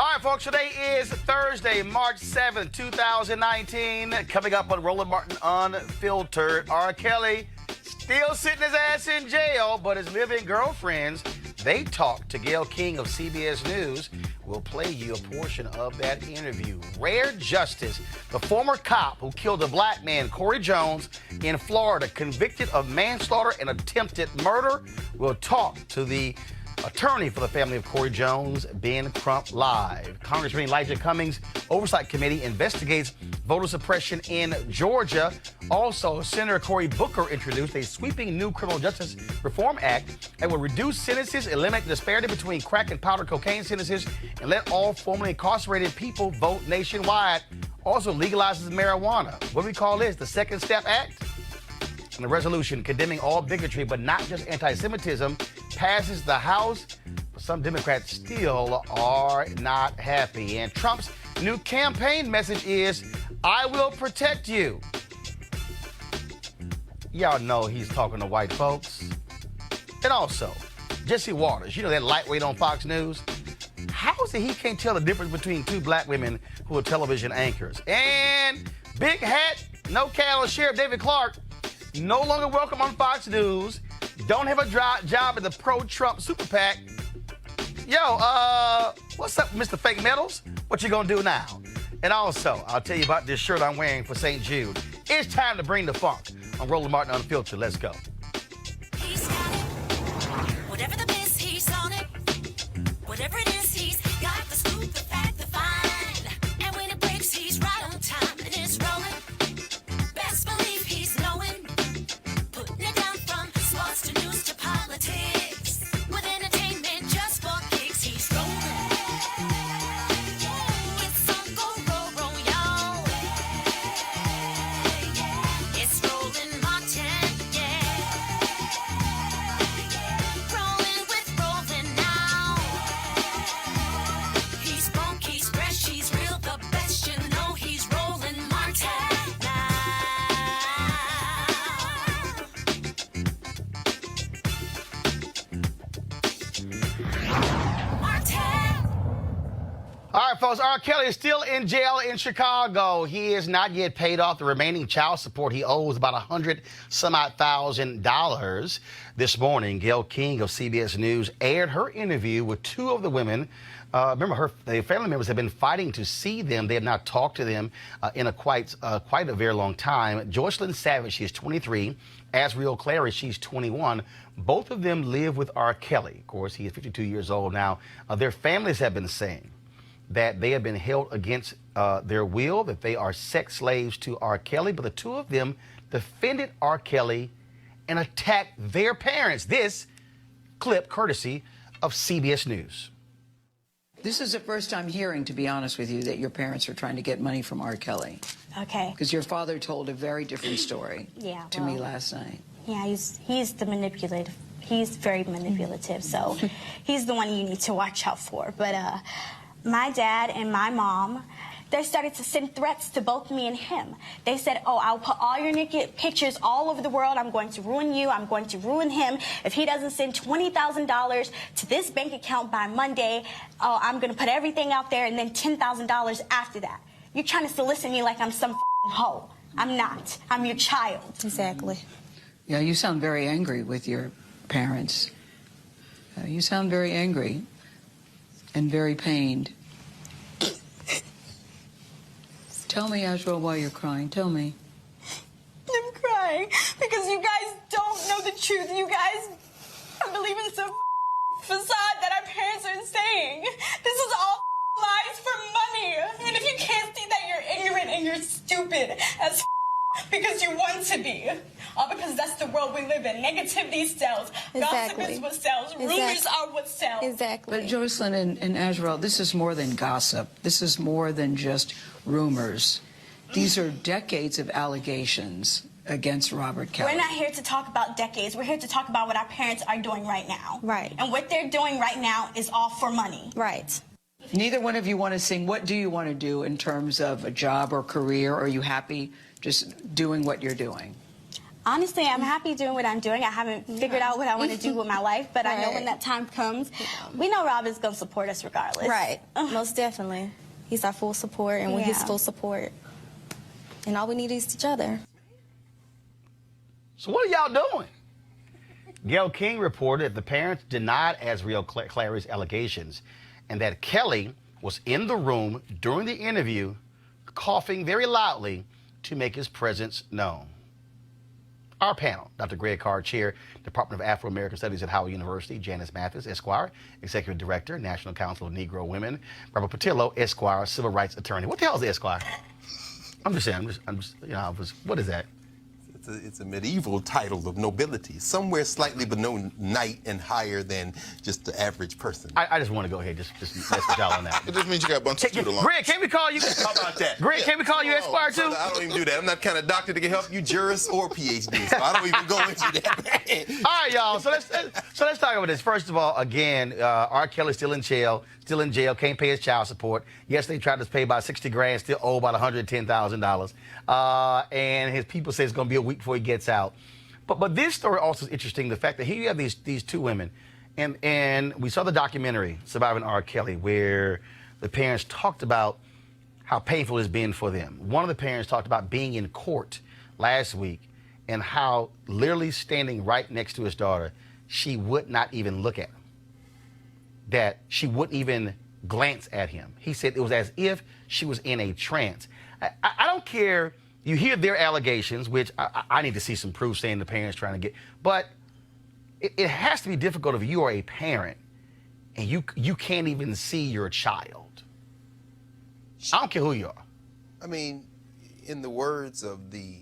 All right, folks, today is Thursday, March 7th, 2019. Coming up on Roland Martin Unfiltered, R. Kelly still sitting his ass in jail, but his living girlfriends, they talked to Gayle King of CBS News. We'll play you a portion of that interview. Rare justice. The former cop who killed a black man, Cory Jones, in Florida, convicted of manslaughter and attempted murder. We'll talk to the attorney for the family of Cory Jones, Ben Crump, live. Congressman Elijah Cummings' Oversight Committee investigates voter suppression in Georgia. Also, Senator Cory Booker introduced a sweeping new criminal justice reform act that will reduce sentences, eliminate the disparity between crack and powder cocaine sentences, and let all formerly incarcerated people vote nationwide. Also legalizes marijuana. What do we call this? The Second Step Act? And the resolution condemning all bigotry, but not just anti-Semitism, passes the House, but some Democrats still are not happy. And Trump's new campaign message is, I will protect you. Y'all know he's talking to white folks. And also, Jesse Waters, you know that lightweight on Fox News? How is it he can't tell the difference between two black women who are television anchors? And big hat, no cattle, Sheriff David Clark, no longer welcome on Fox News. Don't have a job at the pro-Trump super PAC. Yo, what's up, Mr. Fake Metals? What you gonna do now? And also, I'll tell you about this shirt I'm wearing for St. Jude. It's time to bring the funk on Roland Martin Unfiltered. Let's go. He's got it. Whatever the miss, he's on it. Whatever it is, he's got the scoop, the fact, the find. And when it breaks, he's right on time and it's rolling. Best believe he's knowing. Putting it down from sports to news to politics. With entertainment just for kicks, he's rolling. It's on go, roll, y'all. It's Roland Martin, yeah. Rolling with Roland now. He's funk, he's fresh, he's real, the best, you know he's Roland Martin now. All right, folks, R. Kelly is still in jail in Chicago. He has not yet paid off the remaining child support he owes, about $100,000. This morning, Gayle King of CBS News aired her interview with two of the women. Remember, the family members have been fighting to see them. They have not talked to them in quite a very long time. Joycelyn Savage, she is 23. Asriel Clary, she's 21. Both of them live with R. Kelly. Of course, he is 52 years old now. Their families have been saying that they have been held against their will, that they are sex slaves to R. Kelly, but the two of them defended R. Kelly and attacked their parents. This clip courtesy of CBS News. This is the first time hearing, to be honest with you, that your parents are trying to get money from R. Kelly. Okay. Because your father told a very different story to me last night. Yeah, he's the manipulative. He's very manipulative, so he's the one you need to watch out for. But my dad and my mom, they started to send threats to both me and him. They said, oh, I'll put all your naked pictures all over the world. I'm going to ruin you. I'm going to ruin him. If he doesn't send $20,000 to this bank account by Monday, oh, I'm going to put everything out there and then $10,000 after that. You're trying to solicit me like I'm some hoe. I'm not. I'm your child. Exactly. Yeah, you sound very angry with your parents. You sound very angry and very pained. Tell me, Asriel, why you're crying. Tell me. I'm crying because you guys don't know the truth. You guys are believing some facade that our parents are saying. This is all lies for money. And if you can't see that, you're ignorant and you're stupid as because you want to be. All because that's the world we live in. Negativity sells. Gossip is what sells. Rumors are what sells. But Joycelyn and Asriel, this is more than gossip. This is more than just rumors. These are decades of allegations against Robert Kelly. We're not here to talk about decades. We're here to talk about what our parents are doing right now. Right. And what they're doing right now is all for money. Right. Neither one of you want to sing. What do you want to do in terms of a job or career? Are you happy just doing what you're doing? Honestly, I'm happy doing what I'm doing. I haven't figured out what I want to do with my life, but I know when that time comes, we know Rob is going to support us regardless. Right. Most definitely. He's our full support, and with his full support, and all we need is each other. So what are y'all doing? Gayle King reported that the parents denied Azriel Clary's allegations and that Kelly was in the room during the interview coughing very loudly to make his presence known. Our panel, Dr. Greg Carr, Chair, Department of Afro-American Studies at Howard University, Janice Mathis, Esquire, Executive Director, National Council of Negro Women, Robert Patillo, Esquire, Civil Rights Attorney. What the hell is Esquire? I'm just saying, what is that? It's a medieval title of nobility, somewhere slightly below knight and higher than just the average person. I just want to go ahead, just mess with y'all on that. It just means you got a bunch of student loans. Greg, can we call you? How about that? Greg, can we call you Esquire too? I don't even do that. I'm not the kind of doctor that can help you, jurist or PhD, so I don't even go into that. All right, y'all. So let's talk about this. First of all, again, R. Kelly's still in jail, can't pay his child support. Yes, they tried to pay about $60,000, still owe about $110,000. And his people say it's going to be a week before he gets out. But this story also is interesting. The fact that here you have these two women, and we saw the documentary Surviving R. Kelly, where the parents talked about how painful it's been for them. One of the parents talked about being in court last week and how literally standing right next to his daughter, she would not even look at him. That she wouldn't even glance at him. He said it was as if she was in a trance. I don't care. You hear their allegations, which I need to see some proof saying the parents trying to get, but it has to be difficult if you are a parent and you can't even see your child. I don't care who you are. I mean, in the words of the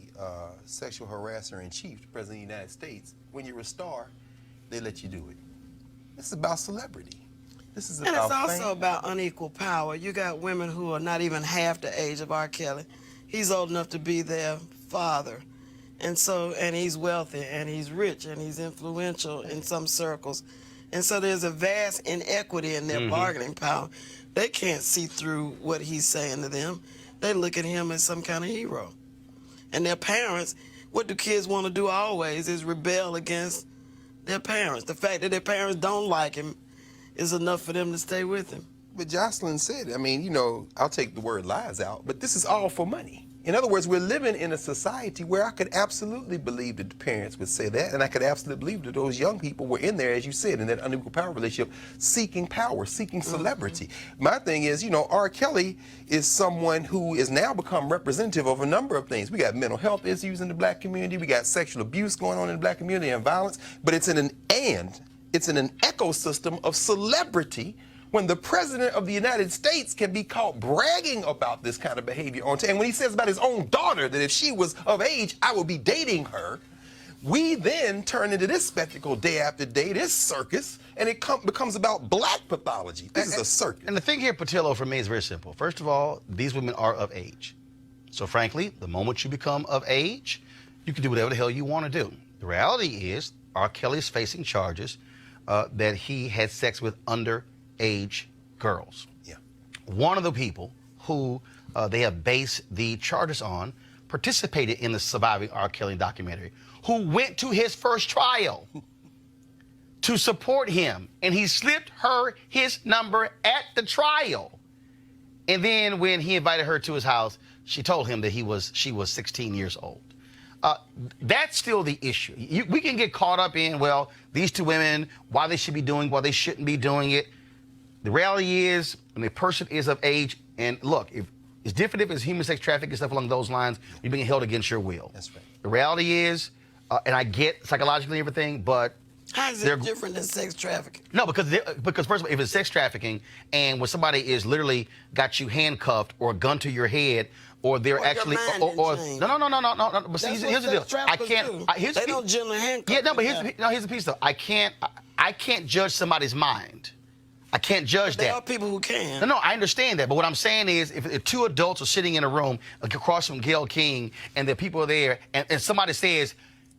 sexual harasser in chief, the President of the United States, when you're a star, they let you do it. This is about celebrity. This is about And it's also fame. about unequal power. You got women who are not even half the age of R. Kelly. He's old enough to be their father. And he's wealthy, and he's rich, and he's influential in some circles. And so there's a vast inequity in their bargaining power. They can't see through what he's saying to them. They look at him as some kind of hero. And their parents, what do kids want to do always is rebel against their parents. The fact that their parents don't like him is enough for them to stay with him. But Jocelyn said, I mean, you know, I'll take the word lies out, but this is all for money. In other words, we're living in a society where I could absolutely believe that the parents would say that, and I could absolutely believe that those young people were in there, as you said, in that unequal power relationship, seeking power, seeking celebrity. My thing is, you know, R. Kelly is someone who is now become representative of a number of things. We got mental health issues in the black community, we got sexual abuse going on in the black community and violence, but it's in an ecosystem of celebrity when the President of the United States can be caught bragging about this kind of behavior on TV. And when he says about his own daughter that if she was of age, I would be dating her, we then turn into this spectacle day after day, this circus, and it becomes about black pathology. This is a circus. And the thing here, Patillo, for me is very simple. First of all, these women are of age. So frankly, the moment you become of age, you can do whatever the hell you want to do. The reality is R. Kelly is facing charges that he had sex with underage girls. Yeah. One of the people who they have based the charges on participated in the Surviving R. Kelly documentary, who went to his first trial to support him, and he slipped her his number at the trial. And then when he invited her to his house, she told him that she was 16 years old. That's still the issue. We can get caught up in, well, these two women, why they should be doing, why they shouldn't be doing it. The reality is, when a person is of age, and look, if it's different if it's human sex trafficking and stuff along those lines, you're being held against your will. That's right. The reality is, and I get psychologically everything, but How is it different than sex trafficking? no, because first of all, if it's sex trafficking and when somebody is literally got you handcuffed or a gun to your head, or they're actually, no. But see, here's the deal. I can't. They don't generally handcuff. Yeah, no, but here's the piece though. I can't judge somebody's mind. I can't judge that. There are people who can. No, I understand that. But what I'm saying is, if two adults are sitting in a room across from Gayle King, and the people are there, and somebody says,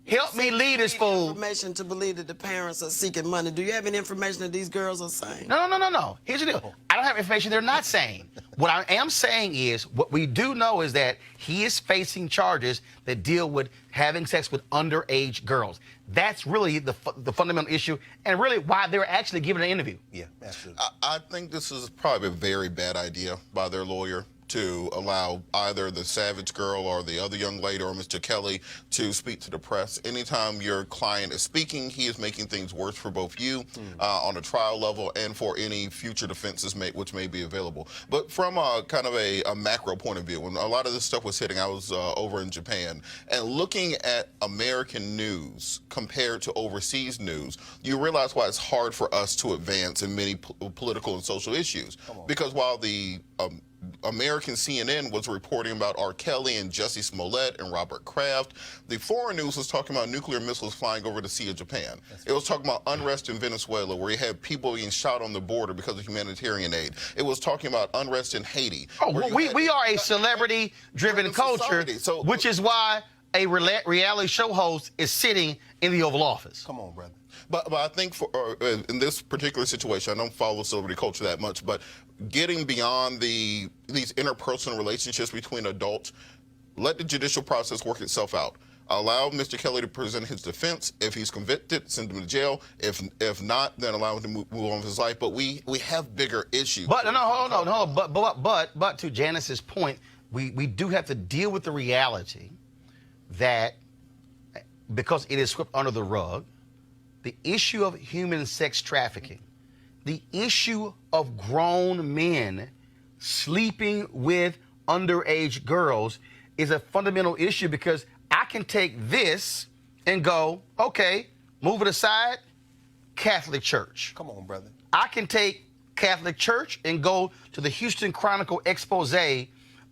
Help me lead this fool. Information to believe that the parents are seeking money. Do you have any information that these girls are saying? No. Here's the deal. I don't have information they're not saying. What I am saying is, what we do know is that he is facing charges that deal with having sex with underage girls. That's really the fundamental issue, and really why they're actually giving an interview. Yeah, absolutely. I think this is probably a very bad idea by their lawyer to allow either the Savage girl or the other young lady or Mr. Kelly to speak to the press. Anytime your client is speaking, he is making things worse for both you on a trial level and for any future defenses which may be available. But from a kind of a macro point of view, when a lot of this stuff was hitting, I was over in Japan, and looking at American news compared to overseas news, you realize why it's hard for us to advance in many political and social issues. Because while the American CNN was reporting about R. Kelly and Jussie Smollett and Robert Kraft, the foreign news was talking about nuclear missiles flying over the Sea of Japan. It was talking about unrest in Venezuela, where you had people being shot on the border because of humanitarian aid. It was talking about unrest in Haiti. Oh, well, we are a celebrity-driven culture, which is why a reality show host is sitting in the Oval Office. Come on, brother. But I think in this particular situation, I don't follow celebrity culture that much, but getting beyond these interpersonal relationships between adults, let the judicial process work itself out. Allow Mr. Kelly to present his defense. If he's convicted, send him to jail. If not, then allow him to move on with his life. But we have bigger issues. But hold on. But to Janice's point, we do have to deal with the reality that because it is swept under the rug, the issue of human sex trafficking, the issue of grown men sleeping with underage girls is a fundamental issue, because I can take this and go, okay, move it aside, Catholic Church. Come on, brother. I can take Catholic Church and go to the Houston Chronicle expose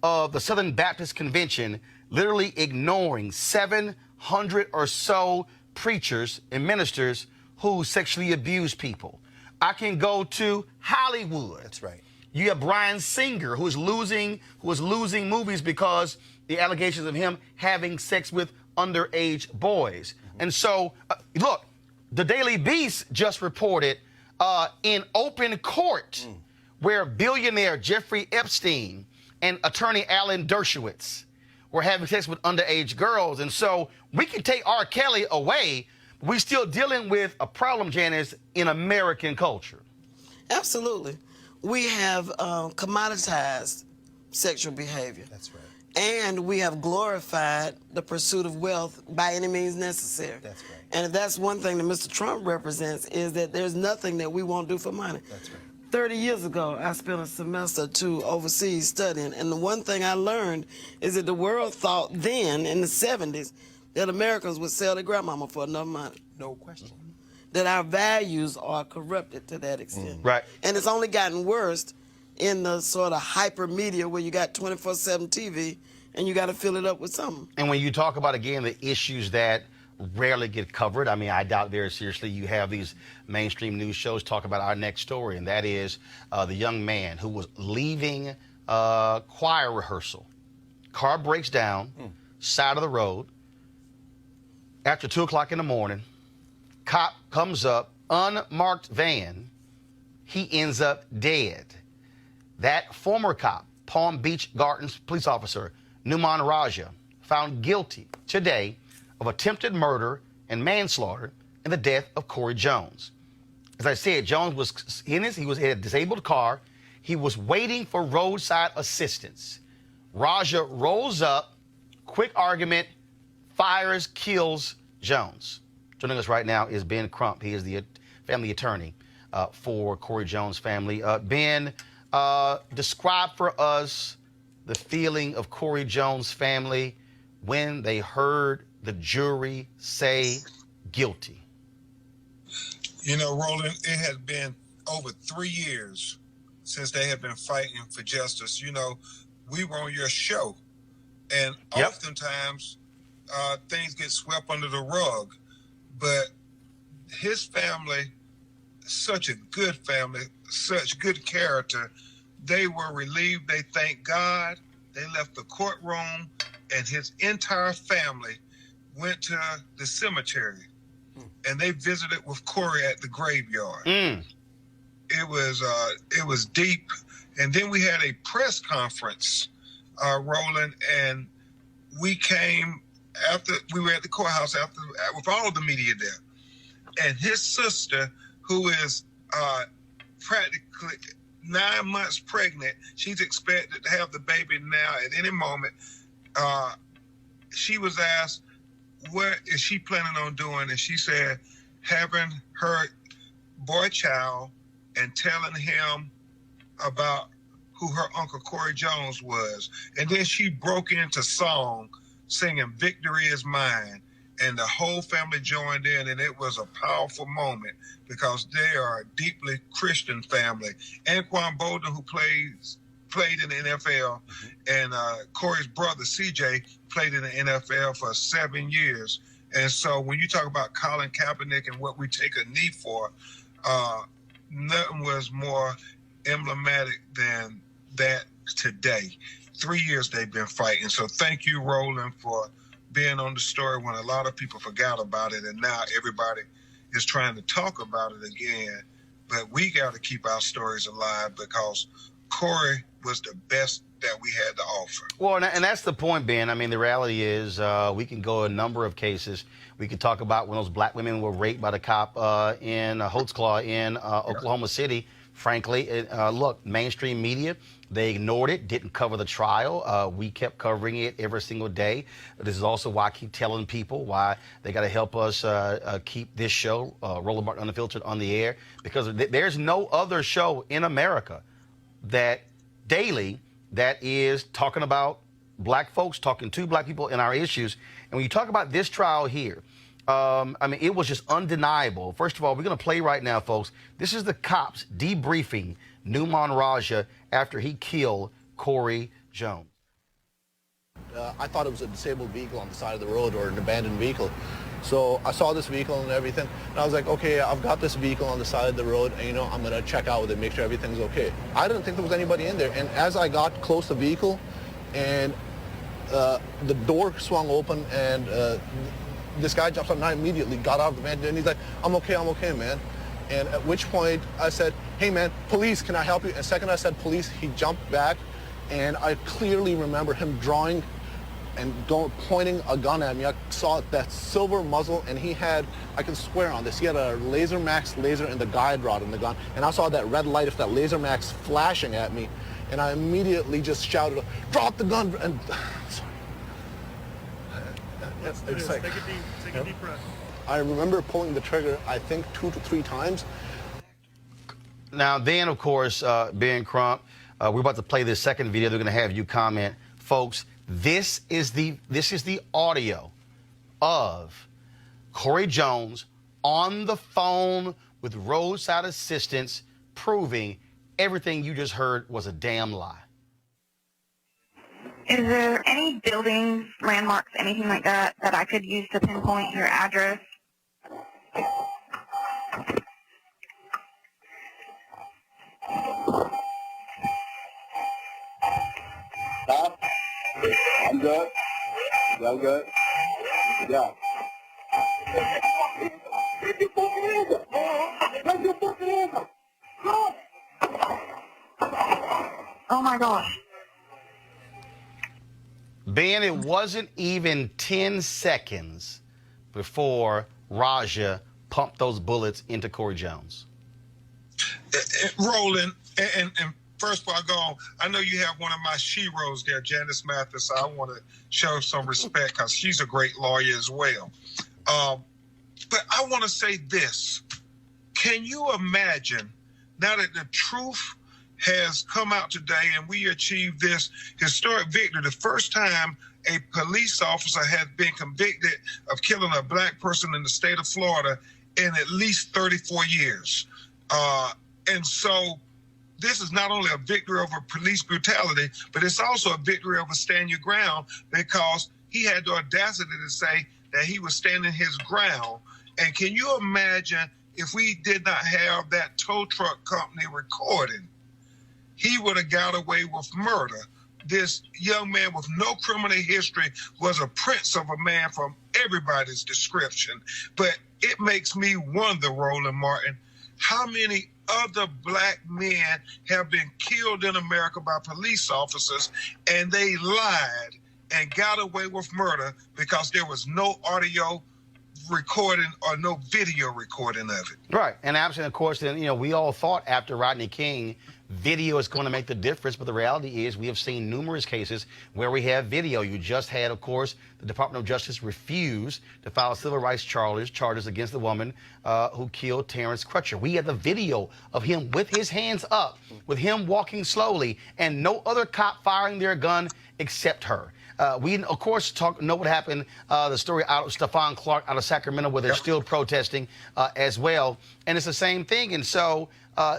of the Southern Baptist Convention, literally ignoring 700 or so preachers and ministers who sexually abuse people. I can go to Hollywood. That's right. You have Bryan Singer, who is losing movies because the allegations of him having sex with underage boys. And so, look, the Daily Beast just reported in open court where billionaire Jeffrey Epstein and attorney Alan Dershowitz were having sex with underage girls. And so we can take R. Kelly away, but we're still dealing with a problem, Janice, in American culture. Absolutely. We have commoditized sexual behavior. That's right. And we have glorified the pursuit of wealth by any means necessary. That's right. And if that's one thing that Mr. Trump represents, is that there's nothing that we won't do for money. That's right. 30 years ago, I spent a semester or two overseas studying, and the one thing I learned is that the world thought then, in the 70s, that Americans would sell their grandmama for enough money. No question. That our values are corrupted to that extent. Right. And it's only gotten worse in the sort of hyper media where you got 24/7 TV and you got to fill it up with something. And when you talk about, again, the issues that rarely get covered, I mean, I doubt very seriously you have these mainstream news shows talk about our next story, and that is the young man who was leaving choir rehearsal. Car breaks down, side of the road. After 2 o'clock in the morning, cop comes up, unmarked van. He ends up dead. That former cop, Palm Beach Gardens police officer, Numan Raja, found guilty today of attempted murder and manslaughter in the death of Cory Jones. As I said, Jones was in he was in a disabled car. He was waiting for roadside assistance. Raja rolls up, quick argument, fires, kills Jones. Joining us right now is Ben Crump. He is the family attorney for Cory Jones' family. Ben, describe for us the feeling of Cory Jones' family when they heard the jury say guilty. You know, Roland, it has been over 3 years since they have been fighting for justice. You know, we were on your show, and oftentimes things get swept under the rug. But his family, such a good family, such good character, they were relieved. They thanked God. They left the courtroom, and his entire family went to the cemetery, and they visited with Cory at the graveyard. It was deep. And then we had a press conference, Roland, and we came after we were at the courthouse with all the media there. And his sister, who is practically 9 months pregnant, she's expected to have the baby now at any moment. She was asked, what is she planning on doing? And she said, having her boy child and telling him about who her Uncle Cory Jones was. And then she broke into song singing Victory Is Mine. And the whole family joined in, and it was a powerful moment because they are a deeply Christian family. Anquan Bolden, who played in the NFL, and Cory's brother, CJ, played in the NFL for 7 years. And so when you talk about Colin Kaepernick and what we take a knee for, nothing was more emblematic than that today. 3 years they've been fighting. So thank you, Roland, for being on the story when a lot of people forgot about it, and now everybody is trying to talk about it again. But we got to keep our stories alive because Cory was the best that we had to offer. Well, and that's the point, Ben. I mean, the reality is we can go a number of cases. We could talk about when those black women were raped by the cop in Holtzclaw in Oklahoma City. Frankly, look, mainstream media, they ignored it, didn't cover the trial. We kept covering it every single day. This is also why I keep telling people why they got to help us keep this show, Roland Martin Unfiltered, on the air, because there's no other show in America that daily that is talking about black folks, talking to black people and our issues. And when you talk about this trial here, I mean, it was just undeniable. First of all, we're going to play right now, folks. This is the cops debriefing Numan Raja after he killed Cory Jones. I thought it was a disabled vehicle on the side of the road or an abandoned vehicle. So I saw this vehicle and everything, and I was like, okay, I've got this vehicle on the side of the road, and, you know, I'm going to check out with it, make sure everything's okay. I didn't think there was anybody in there, and as I got close to the vehicle, and the door swung open, and this guy jumps up, and I immediately got out of the van, and he's like, I'm okay, man. And at which point I said, hey, man, police, can I help you? And second I said police, he jumped back, and I clearly remember him drawing and pointing a gun at me. I saw that silver muzzle, and he had, I can swear on this, he had a Laser Max laser and the guide rod in the gun, and I saw that red light of that Laser Max flashing at me, and I immediately just shouted, drop the gun, and sorry. It's like, take a deep breath. I remember pulling the trigger, I think 2 to 3 times. Now, then, of course, Ben Crump, we're about to play this second video. They're going to have you comment. Folks, this is the audio of Cory Jones on the phone with roadside assistance proving everything you just heard was a damn lie. Is there any buildings, landmarks, anything like that that I could use to pinpoint your address? Stop. I'm good. Yeah, I'm good. Yeah. Get your fucking hands up. Get your fucking hands up. Oh my gosh. Ben, it wasn't even 10 seconds before Raja pumped those bullets into Cory Jones. Roland, and first of all, I know you have one of my sheroes there, Janice Mathis. I want to show some respect because she's a great lawyer as well. But I want to say this. Can you imagine, now that the truth has come out today and we achieved this historic victory, the first time a police officer has been convicted of killing a black person in the state of Florida in at least 34 years. And so this is not only a victory over police brutality, but it's also a victory over stand your ground, because he had the audacity to say that he was standing his ground. And can you imagine if we did not have that tow truck company recording? He would have got away with murder. This young man with no criminal history was a prince of a man from everybody's description. But it makes me wonder, Roland Martin, how many other black men have been killed in America by police officers, and they lied and got away with murder because there was no audio recording or no video recording of it. Right. And absolutely, of course, then, we all thought after Rodney King, video is going to make the difference. But the reality is we have seen numerous cases where we have video. You just had, of course, the Department of Justice refuse to file civil rights charges against the woman who killed Terrence Crutcher. We had the video of him with his hands up, with him walking slowly, and no other cop firing their gun except her. We, of course, know what happened, the story out of Stephon Clark out of Sacramento, where they're still protesting as well. And it's the same thing. And so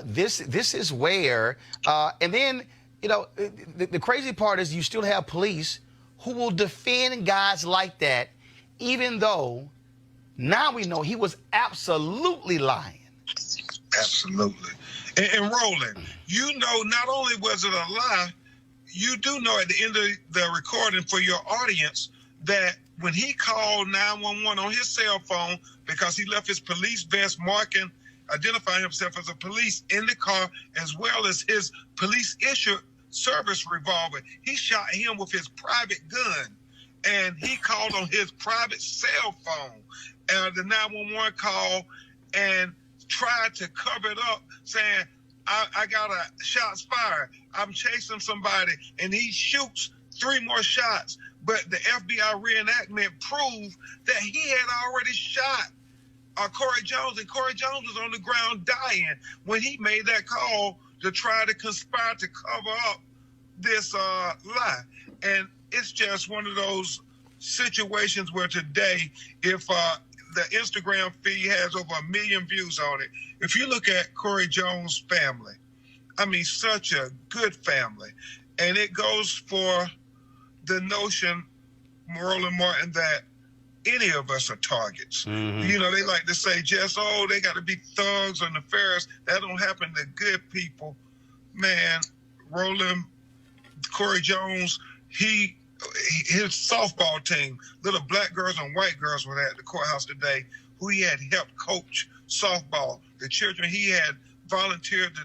this is where, and then, the crazy part is you still have police who will defend guys like that, even though now we know he was absolutely lying. Absolutely. And Roland, not only was it a lie, you do know at the end of the recording for your audience that when he called 911 on his cell phone because he left his police vest identifying himself as a police in the car, as well as his police-issued service revolver, he shot him with his private gun, and he called on his private cell phone, the 911 call, and tried to cover it up, saying, I got a shots fired. I'm chasing somebody, and he shoots 3 more shots. But the FBI reenactment proved that he had already shot Cory Jones, and Cory Jones was on the ground dying when he made that call to try to conspire to cover up this lie. And it's just one of those situations where today, if the Instagram feed has over 1 million views on it. If you look at Cory Jones' family, I mean, such a good family. And it goes for the notion, Roland Martin, that any of us are targets. Mm-hmm. They like to say they got to be thugs or nefarious. That don't happen to good people. Man, Roland, Cory Jones, his softball team, little black girls and white girls were at the courthouse today, who he had helped coach softball. The children he had volunteered to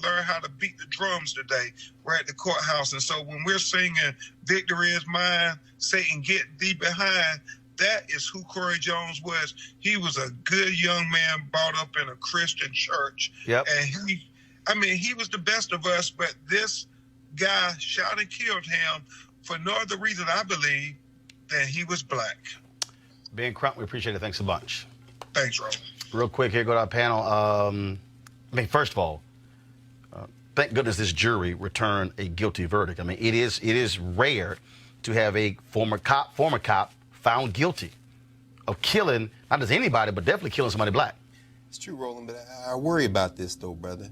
learn how to beat the drums today were at the courthouse. And so when we're singing "Victory is Mine, Satan get thee behind," that is who Cory Jones was. He was a good young man brought up in a Christian church. Yep. And he was the best of us, but this guy shot and killed him for no other reason, I believe, than he was black. Ben Crump, we appreciate it. Thanks a bunch. Thanks, Roland. Real quick here, go to our panel. First of all, thank goodness this jury returned a guilty verdict. It is rare to have a former cop found guilty of killing, not just anybody, but definitely killing somebody black. It's true, Roland, but I worry about this, though, brother.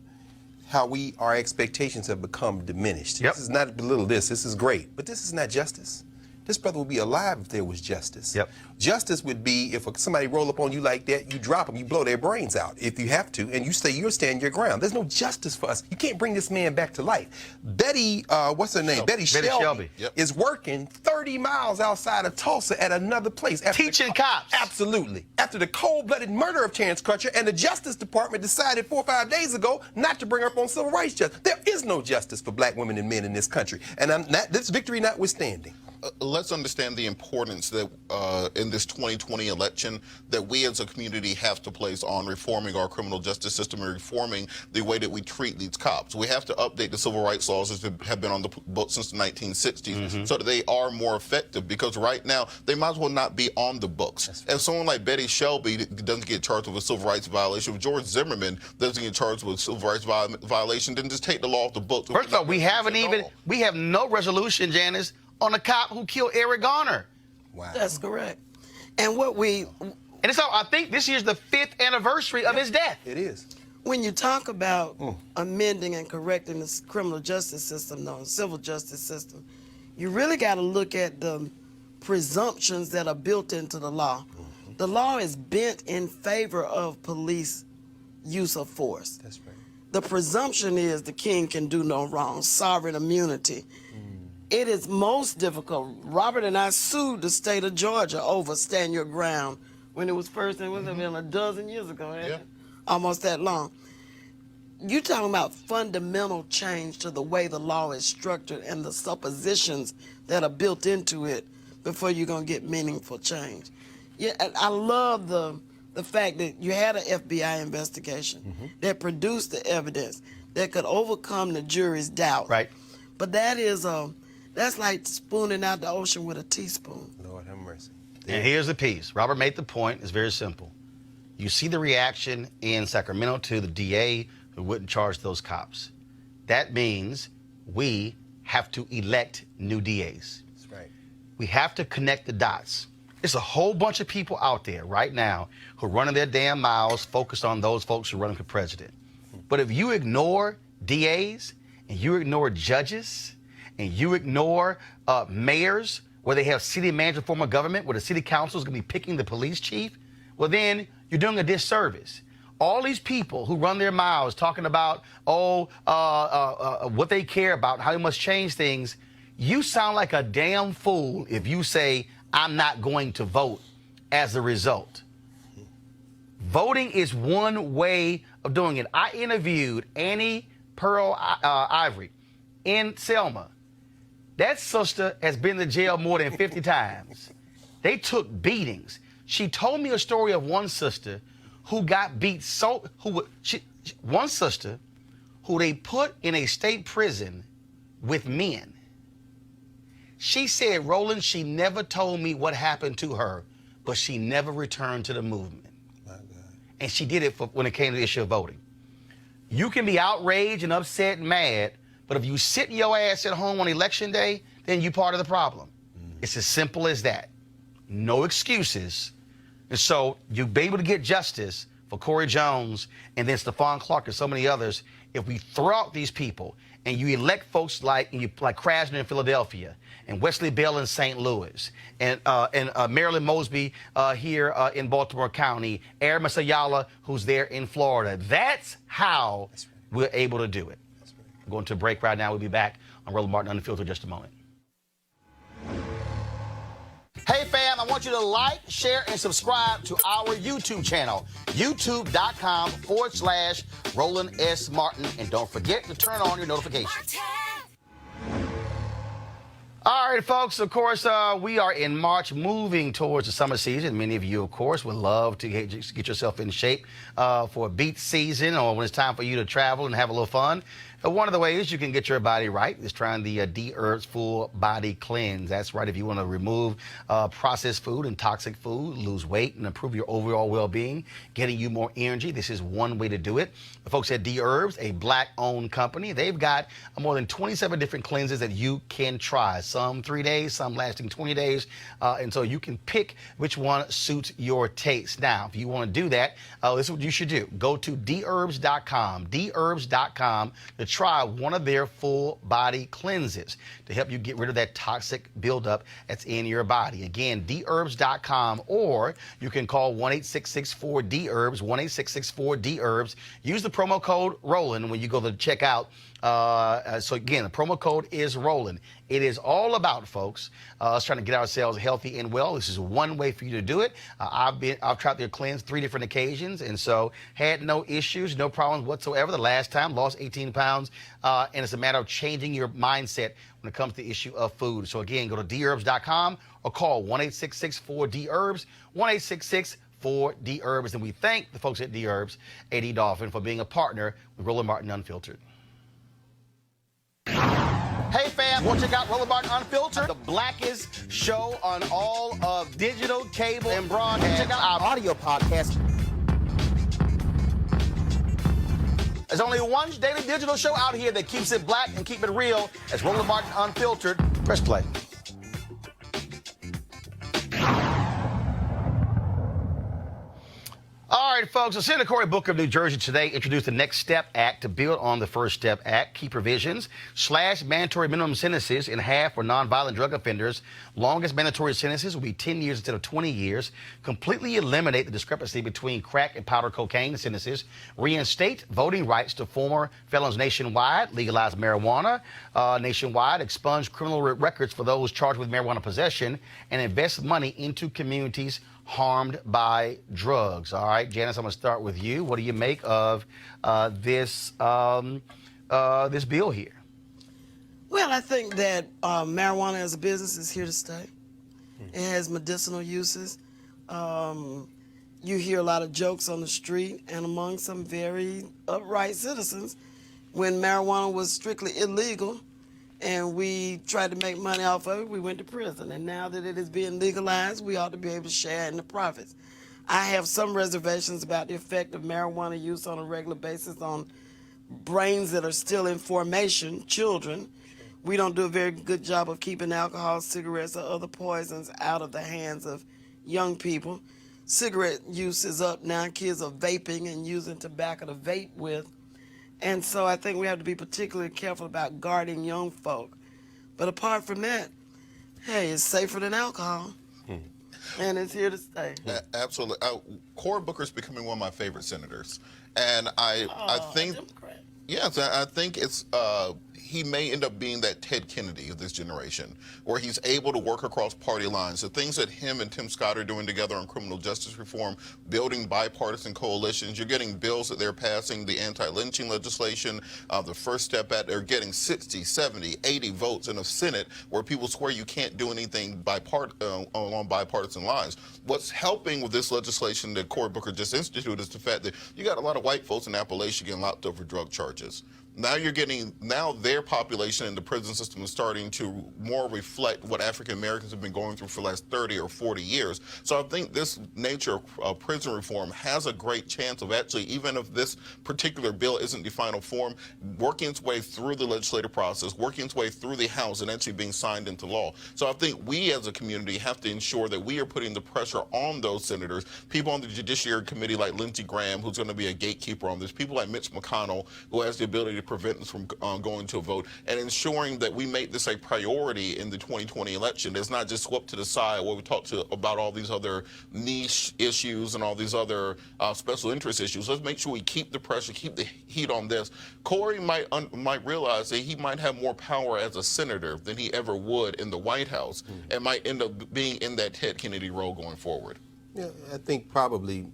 How our expectations have become diminished. Yep. This is not belittle this is great, but this is not justice. This brother would be alive if there was justice. Yep. Justice would be if somebody roll up on you like that, you drop them, you blow their brains out if you have to, and you'll stand your ground. There's no justice for us. You can't bring this man back to life. Betty, what's her name? Betty Shelby is working 30 miles outside of Tulsa at another place. Teaching cops. Absolutely. After the cold-blooded murder of Terrence Crutcher, and the Justice Department decided 4 or 5 days ago not to bring her up on civil rights justice. There is no justice for black women and men in this country. And this victory notwithstanding. Let's understand the importance that in this 2020 election that we as a community have to place on reforming our criminal justice system and reforming the way that we treat these cops. We have to update the civil rights laws that have been on the books since the 1960s so that they are more effective, because right now they might as well not be on the books. If someone like Betty Shelby doesn't get charged with a civil rights violation, if George Zimmerman doesn't get charged with a civil rights violation, then just take the law off the books. First of all, we have no resolution, Janice, on the cop who killed Eric Garner. Wow. That's correct. And I think this year's the 5th anniversary of his death. It is. When you talk about amending and correcting the criminal justice system, the civil justice system, you really got to look at the presumptions that are built into the law. The law is bent in favor of police use of force. That's right. The presumption is the king can do no wrong, sovereign immunity. It is most difficult. Robert and I sued the state of Georgia over Stand Your Ground when it was first, it was been a dozen years ago, Yeah. almost that long. You talking about fundamental change to the way the law is structured and the suppositions that are built into it before you're going to get meaningful change. Yeah, and I love the fact that you had an FBI investigation that produced the evidence that could overcome the jury's doubt. Right. But that's like spooning out the ocean with a teaspoon. Lord have mercy. And here's the piece. Robert made the point. It's very simple. You see the reaction in Sacramento to the DA who wouldn't charge those cops. That means we have to elect new DAs. That's right. We have to connect the dots. There's a whole bunch of people out there right now who are running their damn mouths focused on those folks who are running for president. But if you ignore DAs and you ignore judges and you ignore mayors where they have city manager form of government where the city council is going to be picking the police chief, well then you're doing a disservice. All these people who run their mouths talking about, what they care about, how they must change things, you sound like a damn fool if you say, I'm not going to vote as a result. Voting is one way of doing it. I interviewed Annie Pearl Ivory in Selma. That sister has been to jail more than 50 times. They took beatings. She told me a story of one sister who got beat one sister who they put in a state prison with men. She said, Roland, she never told me what happened to her, but she never returned to the movement. My God. And she did it when it came to the issue of voting. You can be outraged and upset and mad, but if you sit your ass at home on election day, then you're part of the problem. It's as simple as that. No excuses. And so you'll be able to get justice for Corey Jones and then Stephon Clark and so many others if we throw out these people and you elect folks like Krasner in Philadelphia and Wesley Bell in St. Louis and Marilyn Mosby here in Baltimore County, Aramis Ayala, who's there in Florida. That's how we're able to do it. We're going to a break right now. We'll be back on Roland Martin Unfiltered in just a moment. Hey fam, I want you to like, share, and subscribe to our YouTube channel, youtube.com/Roland S. Martin. And don't forget to turn on your notifications. All right, folks, of course, we are in March, moving towards the summer season. Many of you, of course, would love to get yourself in shape for a beach season or when it's time for you to travel and have a little fun. One of the ways you can get your body right is trying the D-Herbs Full Body Cleanse. That's right. If you want to remove processed food and toxic food, lose weight, and improve your overall well-being, getting you more energy, this is one way to do it. The folks at D-Herbs, a Black-owned company, they've got more than 27 different cleanses that you can try. Some 3 days, some lasting 20 days. And so you can pick which one suits your taste. Now, if you want to do that, this is what you should do. Go to dherbs.com, dherbs.com, to try one of their full body cleanses to help you get rid of that toxic buildup that's in your body. Again, dherbs.com, or you can call 1-866-4-DHERBS, 1-866-4-DHERBS. Use the promo code Roland when you go to check out. So again, the promo code is Roland. It is all about, folks, us trying to get ourselves healthy and well. This is one way for you to do it. I've tried their cleanse 3 different occasions, and so had no issues, no problems whatsoever. The last time, lost 18 pounds, and it's a matter of changing your mindset when it comes to the issue of food. So again, go to dherbs.com or call 1-866-4-DHERBS, 1-866-4-DHERBS, and we thank the folks at D-Herbs, A.D. Dolphin, for being a partner with Roland Martin Unfiltered. Hey fam, want to check out Roland Martin Unfiltered, the blackest show on all of digital, cable, and broadcast. Check out our audio podcast. There's only one daily digital show out here that keeps it black and keep it real. That's Roland Martin Unfiltered. Press play. All right, folks. So Senator Cory Booker of New Jersey today introduced the Next Step Act to build on the First Step Act. Key provisions: slash mandatory minimum sentences in half for nonviolent drug offenders. Longest mandatory sentences will be 10 years instead of 20 years. Completely eliminate the discrepancy between crack and powder cocaine sentences. Reinstate voting rights to former felons nationwide. Legalize marijuana nationwide. Expunge criminal records for those charged with marijuana possession. And invest money into communities harmed by drugs. All right, Janice, I'm going to start with you. What do you make of this bill here? Well, I think that marijuana as a business is here to stay. It has medicinal uses. You hear a lot of jokes on the street and among some very upright citizens when marijuana was strictly illegal and we tried to make money off of it, we went to prison. And now that it is being legalized, we ought to be able to share in the profits. I have some reservations about the effect of marijuana use on a regular basis on brains that are still in formation, children. We don't do a very good job of keeping alcohol, cigarettes, or other poisons out of the hands of young people. Cigarette use is up now. Kids are vaping and using tobacco to vape with. And so I think we have to be particularly careful about guarding young folk. But apart from that, hey, it's safer than alcohol. And it's here to stay. Absolutely. Cory Booker's becoming one of my favorite senators. And I think, Democrat. yes, I think it's, he may end up being that Ted Kennedy of this generation, where he's able to work across party lines. The things that him and Tim Scott are doing together on criminal justice reform, building bipartisan coalitions. You're getting bills that they're passing, the anti-lynching legislation, the First Step Act. They're getting 60, 70, 80 votes in a Senate where people swear you can't do anything along bipartisan lines. What's helping with this legislation that Cory Booker just instituted is the fact that you got a lot of white folks in Appalachia getting locked up for drug charges. Now their population in the prison system is starting to more reflect what African Americans have been going through for the last 30 or 40 years. So I think this nature of prison reform has a great chance of actually, even if this particular bill isn't the final form, working its way through the legislative process, working its way through the House and actually being signed into law. So I think we as a community have to ensure that we are putting the pressure on those senators, people on the Judiciary Committee like Lindsey Graham, who's going to be a gatekeeper on this, people like Mitch McConnell, who has the ability to prevent us from going to a vote, and ensuring that we make this a priority in the 2020 election. It's not just swept to the side where we talk about all these other niche issues and all these other special interest issues. Let's make sure we keep the pressure, keep the heat on this. Cory might realize that he might have more power as a senator than he ever would in the White House, and might end up being in that Ted Kennedy role going forward. Yeah, I think probably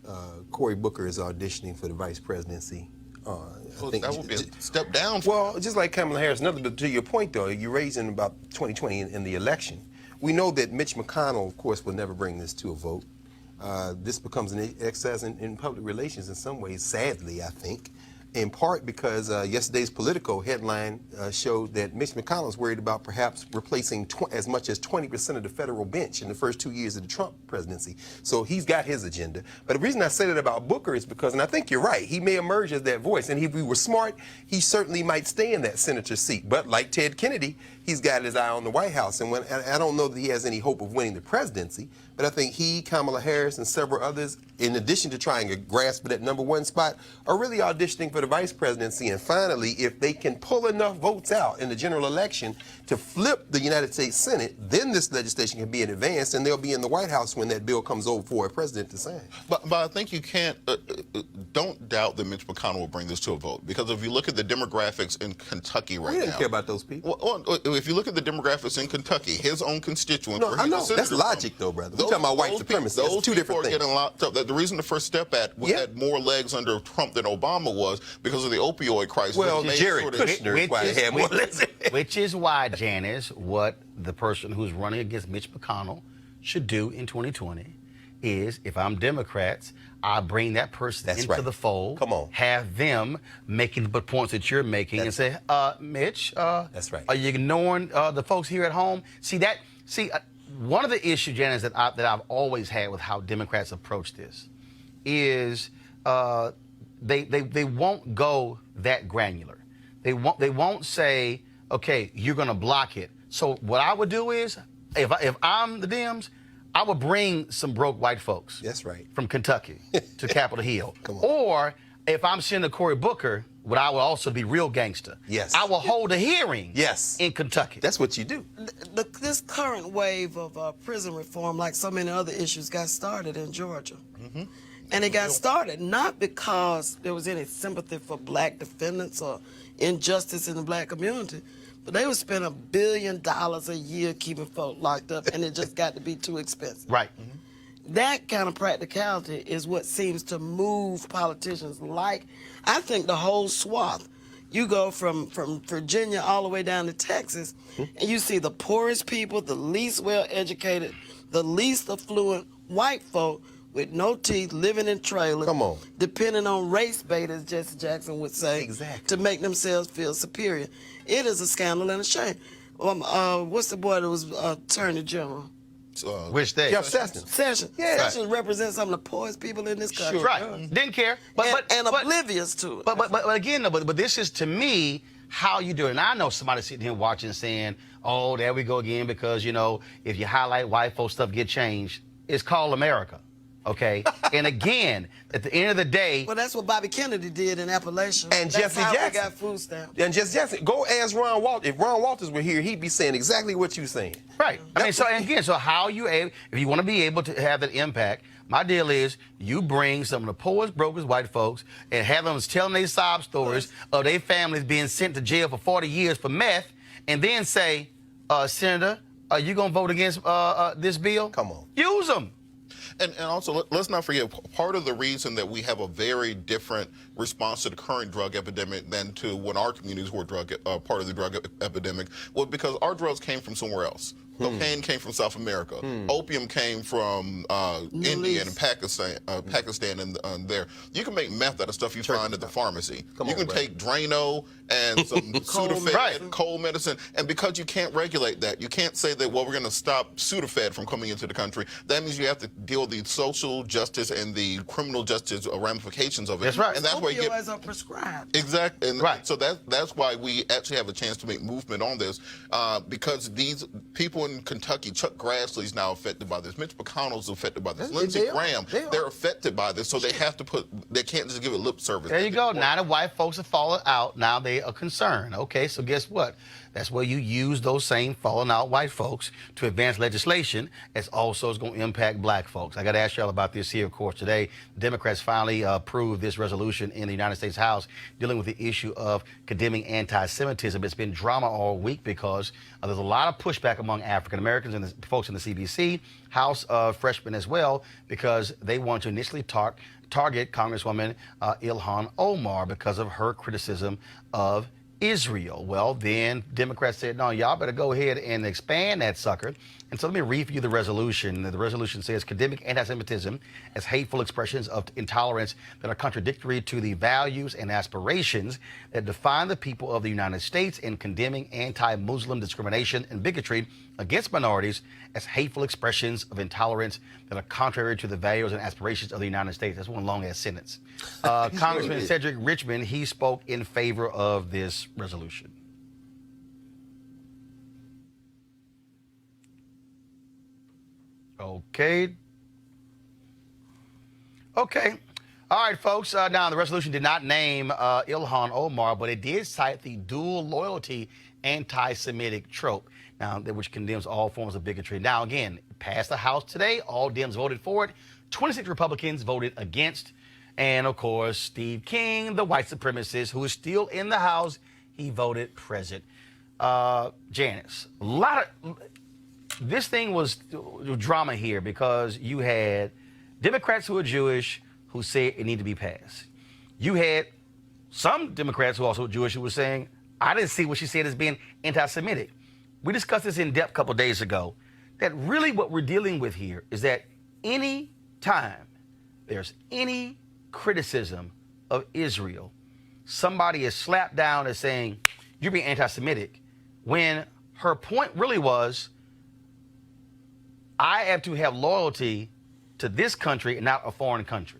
Cory Booker is auditioning for the vice presidency. I think that would be a step down. Well, just like Kamala Harris. But to your point, though, you're raising about 2020 in the election. We know that Mitch McConnell, of course, will never bring this to a vote. This becomes an exercise in public relations in some ways, sadly, I think, in part because yesterday's Politico headline showed that Mitch McConnell is worried about perhaps replacing as much as 20% of the federal bench in the first 2 years of the Trump presidency. So he's got his agenda. But the reason I say that about Booker is because, and I think you're right, he may emerge as that voice. And if we were smart, he certainly might stay in that senator seat. But like Ted Kennedy, he's got his eye on the White House. And I don't know that he has any hope of winning the presidency, but I think he, Kamala Harris, and several others, in addition to trying to grasp that #1 spot, are really auditioning for the vice presidency. And finally, if they can pull enough votes out in the general election to flip the United States Senate, then this legislation can be advanced, and they'll be in the White House when that bill comes over for a president to sign. But I think you can't, don't doubt that Mitch McConnell will bring this to a vote, because if you look at the demographics in Kentucky right now. We didn't care about those people. Well, if you look at the demographics in Kentucky, his own constituents. No, I know. That's logic, though, brother. We're talking about white supremacy. That's two different things. Getting locked up. The reason the First Step Act had more legs under Trump than Obama was because of the opioid crisis. Well, Jared Kushner is why they had more legs. Which is why, Janice, what the person who's running against Mitch McConnell should do in 2020 is, if I'm Democrats, I bring that person into the fold. Come on. Have them making the points that you're making and say, Mitch, that's right. Are you ignoring the folks here at home? One of the issues, Janice, that I've always had with how Democrats approach this is they won't go that granular. They won't say, okay, you're going to block it. So what I would do is, if I'm the Dems, I would bring some broke white folks. That's right. From Kentucky to Capitol Hill. Come on. Or if I'm Senator Cory Booker, what I will also be real gangster. Yes. I will hold a hearing. Yes. In Kentucky. That's what you do. This current wave of prison reform, like so many other issues, got started in Georgia. Mm-hmm. And it got started not because there was any sympathy for black defendants or injustice in the black community, but they would spend $1 billion a year keeping folk locked up, and it just got to be too expensive. Right. That kind of practicality is what seems to move politicians. Like, I think the whole swath. You go from Virginia all the way down to Texas, and you see the poorest people, the least well-educated, the least affluent white folk with no teeth, living in trailers. Come on. Depending on race bait, as Jesse Jackson would say, Exactly. to make themselves feel superior. It is a scandal and a shame. What's the boy that was Attorney General? Which day? Jeff Sessions. Sessions. Yeah. Sessions represents some of the poorest people in this country. Sure. Right. Didn't care. And oblivious to it. But again, but this is, to me, how you do it. And I know somebody sitting here watching saying, oh, there we go again, because, you know, if you highlight white folks, stuff get changed. It's called America. Okay? And again, at the end of the day... Well, that's what Bobby Kennedy did in Appalachia. And Jesse Jackson. That's how we got food stamps. And Jesse Jackson. Go ask Ron Walters. If Ron Walters were here, he'd be saying exactly what you're saying. Right. I mean, so again, so how you able, if you want to be able to have that impact, my deal is you bring some of the poorest, brokest white folks and have them telling their sob stories of their families being sent to jail for 40 years for meth, and then say, Senator, are you going to vote against this bill? Come on. Use them. And also, let's not forget, part of the reason that we have a very different response to the current drug epidemic than to when our communities were part of the drug epidemic was because our drugs came from somewhere else. Cocaine came from South America. Opium came from India and Pakistan, and there. You can make meth out of stuff you find at the pharmacy. You can take Drano and some Sudafed, cold medicine, and because you can't regulate that, you can't say that, well, we're going to stop Sudafed from coming into the country. That means you have to deal with the social justice and the criminal justice ramifications of it. That's right. And that's why you Opioids are prescribed. Exactly. And so that's why we actually have a chance to make movement on this, because these people in Kentucky, Chuck Grassley's now affected by this. Mitch McConnell's affected by this. Lindsey Graham, they're affected by this, so they have to they can't just give it lip service. There you go. Now the white folks have fallen out. Now they are concerned. Okay, so guess what? That's where you use those same fallen out white folks to advance legislation as also is going to impact black folks. I got to ask y'all about this here, of course. Today, Democrats finally approved this resolution in the United States House dealing with the issue of condemning anti-Semitism. It's been drama all week because there's a lot of pushback among African Americans and the folks in the CBC, House freshmen as well, because they want to initially target Congresswoman Ilhan Omar because of her criticism of Israel. Well, then Democrats said, no, y'all better go ahead and expand that sucker. And so let me read for you the resolution. The resolution says, condemning anti-Semitism as hateful expressions of intolerance that are contradictory to the values and aspirations that define the people of the United States, and condemning anti-Muslim discrimination and bigotry against minorities as hateful expressions of intolerance that are contrary to the values and aspirations of the United States. That's one long-ass sentence. Congressman Cedric Richmond, he spoke in favor of this resolution. Okay. All right, folks. Now, the resolution did not name Ilhan Omar, but it did cite the dual loyalty anti-Semitic trope, now which condemns all forms of bigotry. Now, again, passed the House today. All Dems voted for it. 26 Republicans voted against. And, of course, Steve King, the white supremacist, who is still in the House, he voted present. Janice, this thing was drama here because you had Democrats who are Jewish who said it needed to be passed. You had some Democrats who are also Jewish who were saying, I didn't see what she said as being anti-Semitic. We discussed this in depth a couple of days ago, that really what we're dealing with here is that any time there's any criticism of Israel, somebody is slapped down as saying, you're being anti-Semitic, when her point really was, I have to have loyalty to this country and not a foreign country.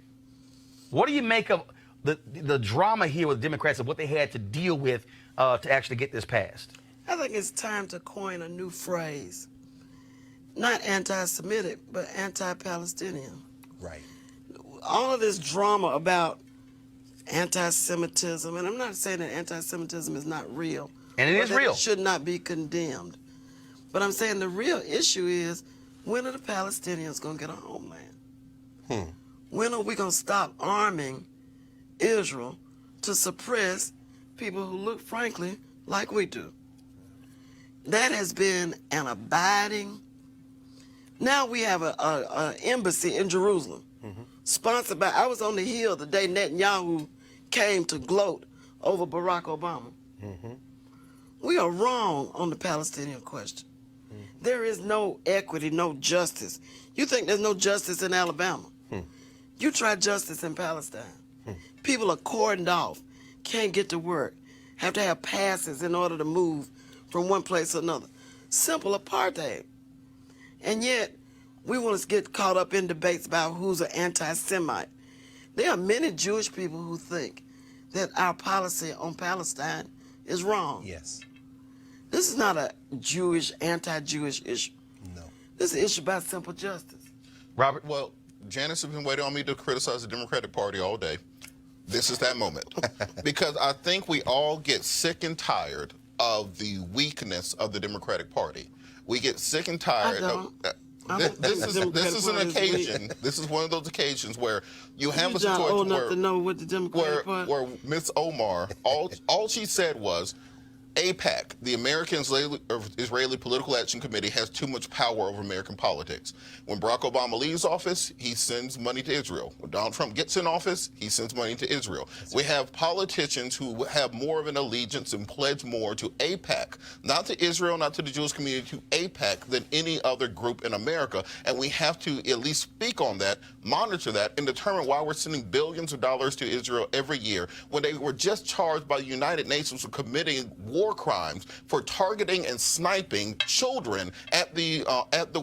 What do you make of the drama here with Democrats and what they had to deal with to actually get this passed? I think it's time to coin a new phrase. not anti-Semitic, but anti-Palestinian. Right. All of this drama about anti-Semitism, and I'm not saying that anti-Semitism is not real. And it is real. It should not be condemned. But I'm saying the real issue is, when are the Palestinians going to get a homeland? When are we going to stop arming Israel to suppress people who look, frankly, like we do? That has been an abiding. Now we have an embassy in Jerusalem, sponsored by. I was on the Hill the day Netanyahu came to gloat over Barack Obama. We are wrong on the Palestinian question. There is no equity, no justice. You think there's no justice in Alabama? You try justice in Palestine. People are cordoned off, can't get to work, have to have passes in order to move from one place to another. Simple apartheid. And yet, we want to get caught up in debates about who's an anti-Semite. There are many Jewish people who think that our policy on Palestine is wrong. Yes. This is not a Jewish, anti-Jewish issue. No. This is an issue about simple justice. Robert? Well, Janice has been waiting on me to criticize the Democratic Party all day. This is that moment. Because I think we all get sick and tired of the weakness of the Democratic Party. We get sick and tired of... This is an occasion. This is one of those occasions where you have a situation where Ms. Omar, all she said was, AIPAC, the American Israeli Political Action Committee, has too much power over American politics. When Barack Obama leaves office, he sends money to Israel. When Donald Trump gets in office, he sends money to Israel. We have politicians who have more of an allegiance and pledge more to AIPAC, not to Israel, not to the Jewish community, to AIPAC than any other group in America. And we have to at least speak on that, monitor that, and determine why we're sending billions of dollars to Israel every year when they were just charged by the United Nations for committing war crimes for targeting and sniping children at the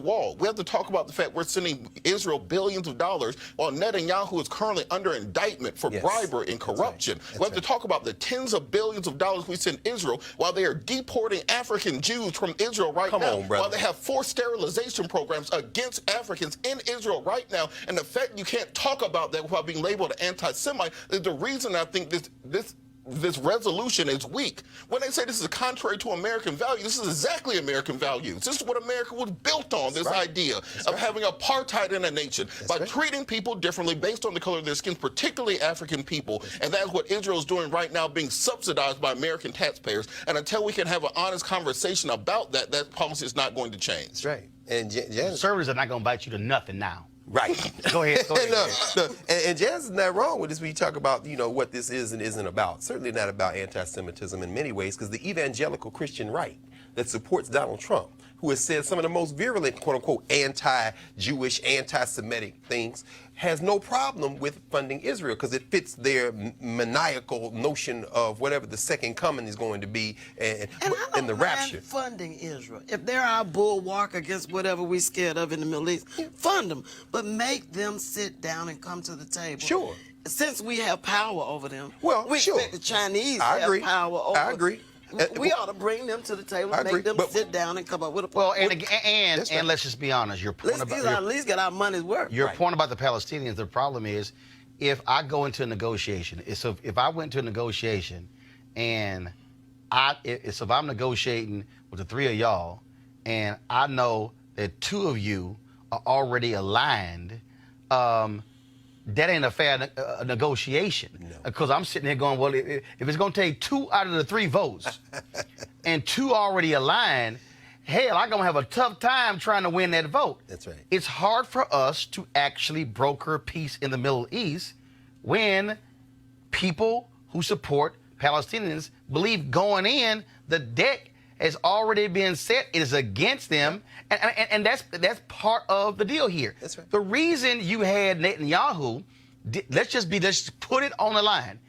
wall. We have to talk about the fact we're sending Israel billions of dollars while Netanyahu is currently under indictment for bribery and corruption. We have to talk about the tens of billions of dollars we send Israel while they are deporting African Jews from Israel right now. While they have forced sterilization programs against Africans in Israel right now. And the fact you can't talk about that without being labeled an anti-Semite is the reason I think this resolution is weak. When they say this is contrary to American values, this is exactly American values. This is what America was built on, this idea of having apartheid in a nation by treating people differently based on the color of their skin, particularly African people. And that's what Israel is doing right now, being subsidized by American taxpayers. And until we can have an honest conversation about that, that policy is not going to change. That's right. And conservatives are not going to bite you to nothing now. Right. Go ahead. And Janice is not wrong with this when you talk about, what this is and isn't about. Certainly not about anti-Semitism in many ways, because the evangelical Christian right that supports Donald Trump, who has said some of the most virulent, quote-unquote, anti-Jewish, anti-Semitic things, has no problem with funding Israel because it fits their maniacal notion of whatever the second coming is going to be and the rapture. Funding Israel. If they're our bulwark against whatever we're scared of in the Middle East, fund them. But make them sit down and come to the table. Sure. Since we have power over them, we expect the Chinese to have power over them. I agree. We ought to bring them to the table and make them sit down and come up with a plan. Well, and let's just be honest. Your point about at least get our money's worth. Your point about the Palestinians. The problem is, if I go into a negotiation, if I went to a negotiation, and if I'm negotiating with the three of y'all, and I know that two of you are already aligned, that ain't a fair negotiation. Because I'm sitting there going, well, if it's going to take 2 out of the 3 votes and 2 already aligned, hell, I'm going to have a tough time trying to win that vote. That's right. It's hard for us to actually broker peace in the Middle East when people who support Palestinians believe going in, the deck has already been set. It is against them. And that's part of the deal here. That's right. The reason you had Netanyahu, let's put it on the line.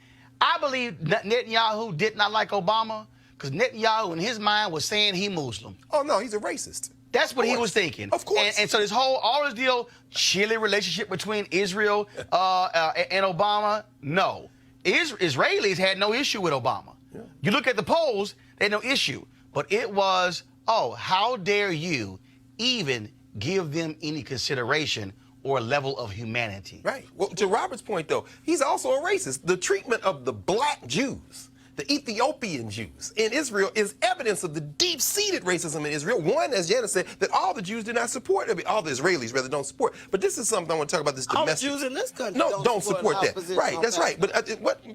I believe Netanyahu did not like Obama because Netanyahu in his mind was saying he Muslim. Oh, no, he's a racist. That's what he was thinking. Of course. And so all this deal, chilly relationship between Israel and Obama, no. Israelis had no issue with Obama. Yeah. You look at the polls, they had no issue. But it was, oh, how dare you even give them any consideration or level of humanity. Right. Well, to Robert's point, though, he's also a racist. The treatment of the black Jews, the Ethiopian Jews in Israel is evidence of the deep-seated racism in Israel. One, as Janice said, that all the Jews do not support. I mean, all the Israelis, rather, don't support. But this is something I want to talk about, this domestic. All the Jews in this country don't support that. Right, that's right. But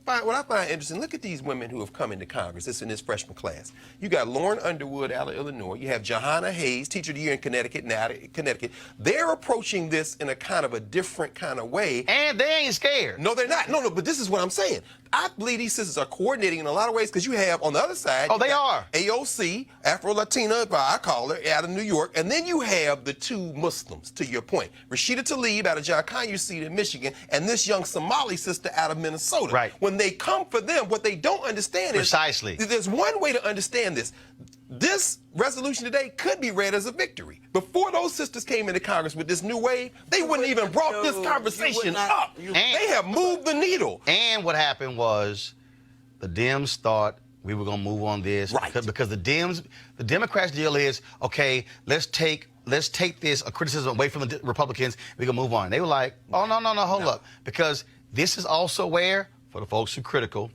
But what I find interesting, look at these women who have come into Congress. This in this freshman class. You got Lauren Underwood out of Illinois. You have Johanna Hayes, teacher of the year in Connecticut, now Connecticut. They're approaching this in a kind of a different kind of way. And they ain't scared. No, they're not. No, but this is what I'm saying. I believe these sisters are coordinating in a lot of ways, because you have on the other side. Oh, they are. AOC, Afro-Latina, I call her, out of New York. And then you have the two Muslims, to your point. Rashida Tlaib out of John Conyers seat in Michigan, and this young Somali sister out of Minnesota. Right. When they come for them, what they don't understand Precisely. is there's one way to understand this. This resolution today could be read as a victory. Before those sisters came into Congress with this new wave, they wouldn't even brought this conversation up. They have moved the needle. And what happened was the Dems thought we were going to move on this. Right. Because the Democrats' deal is, okay, let's take this criticism away from the Republicans. We're going to move on. They were like, oh, no, hold up. Because this is also where, for the folks who are critical,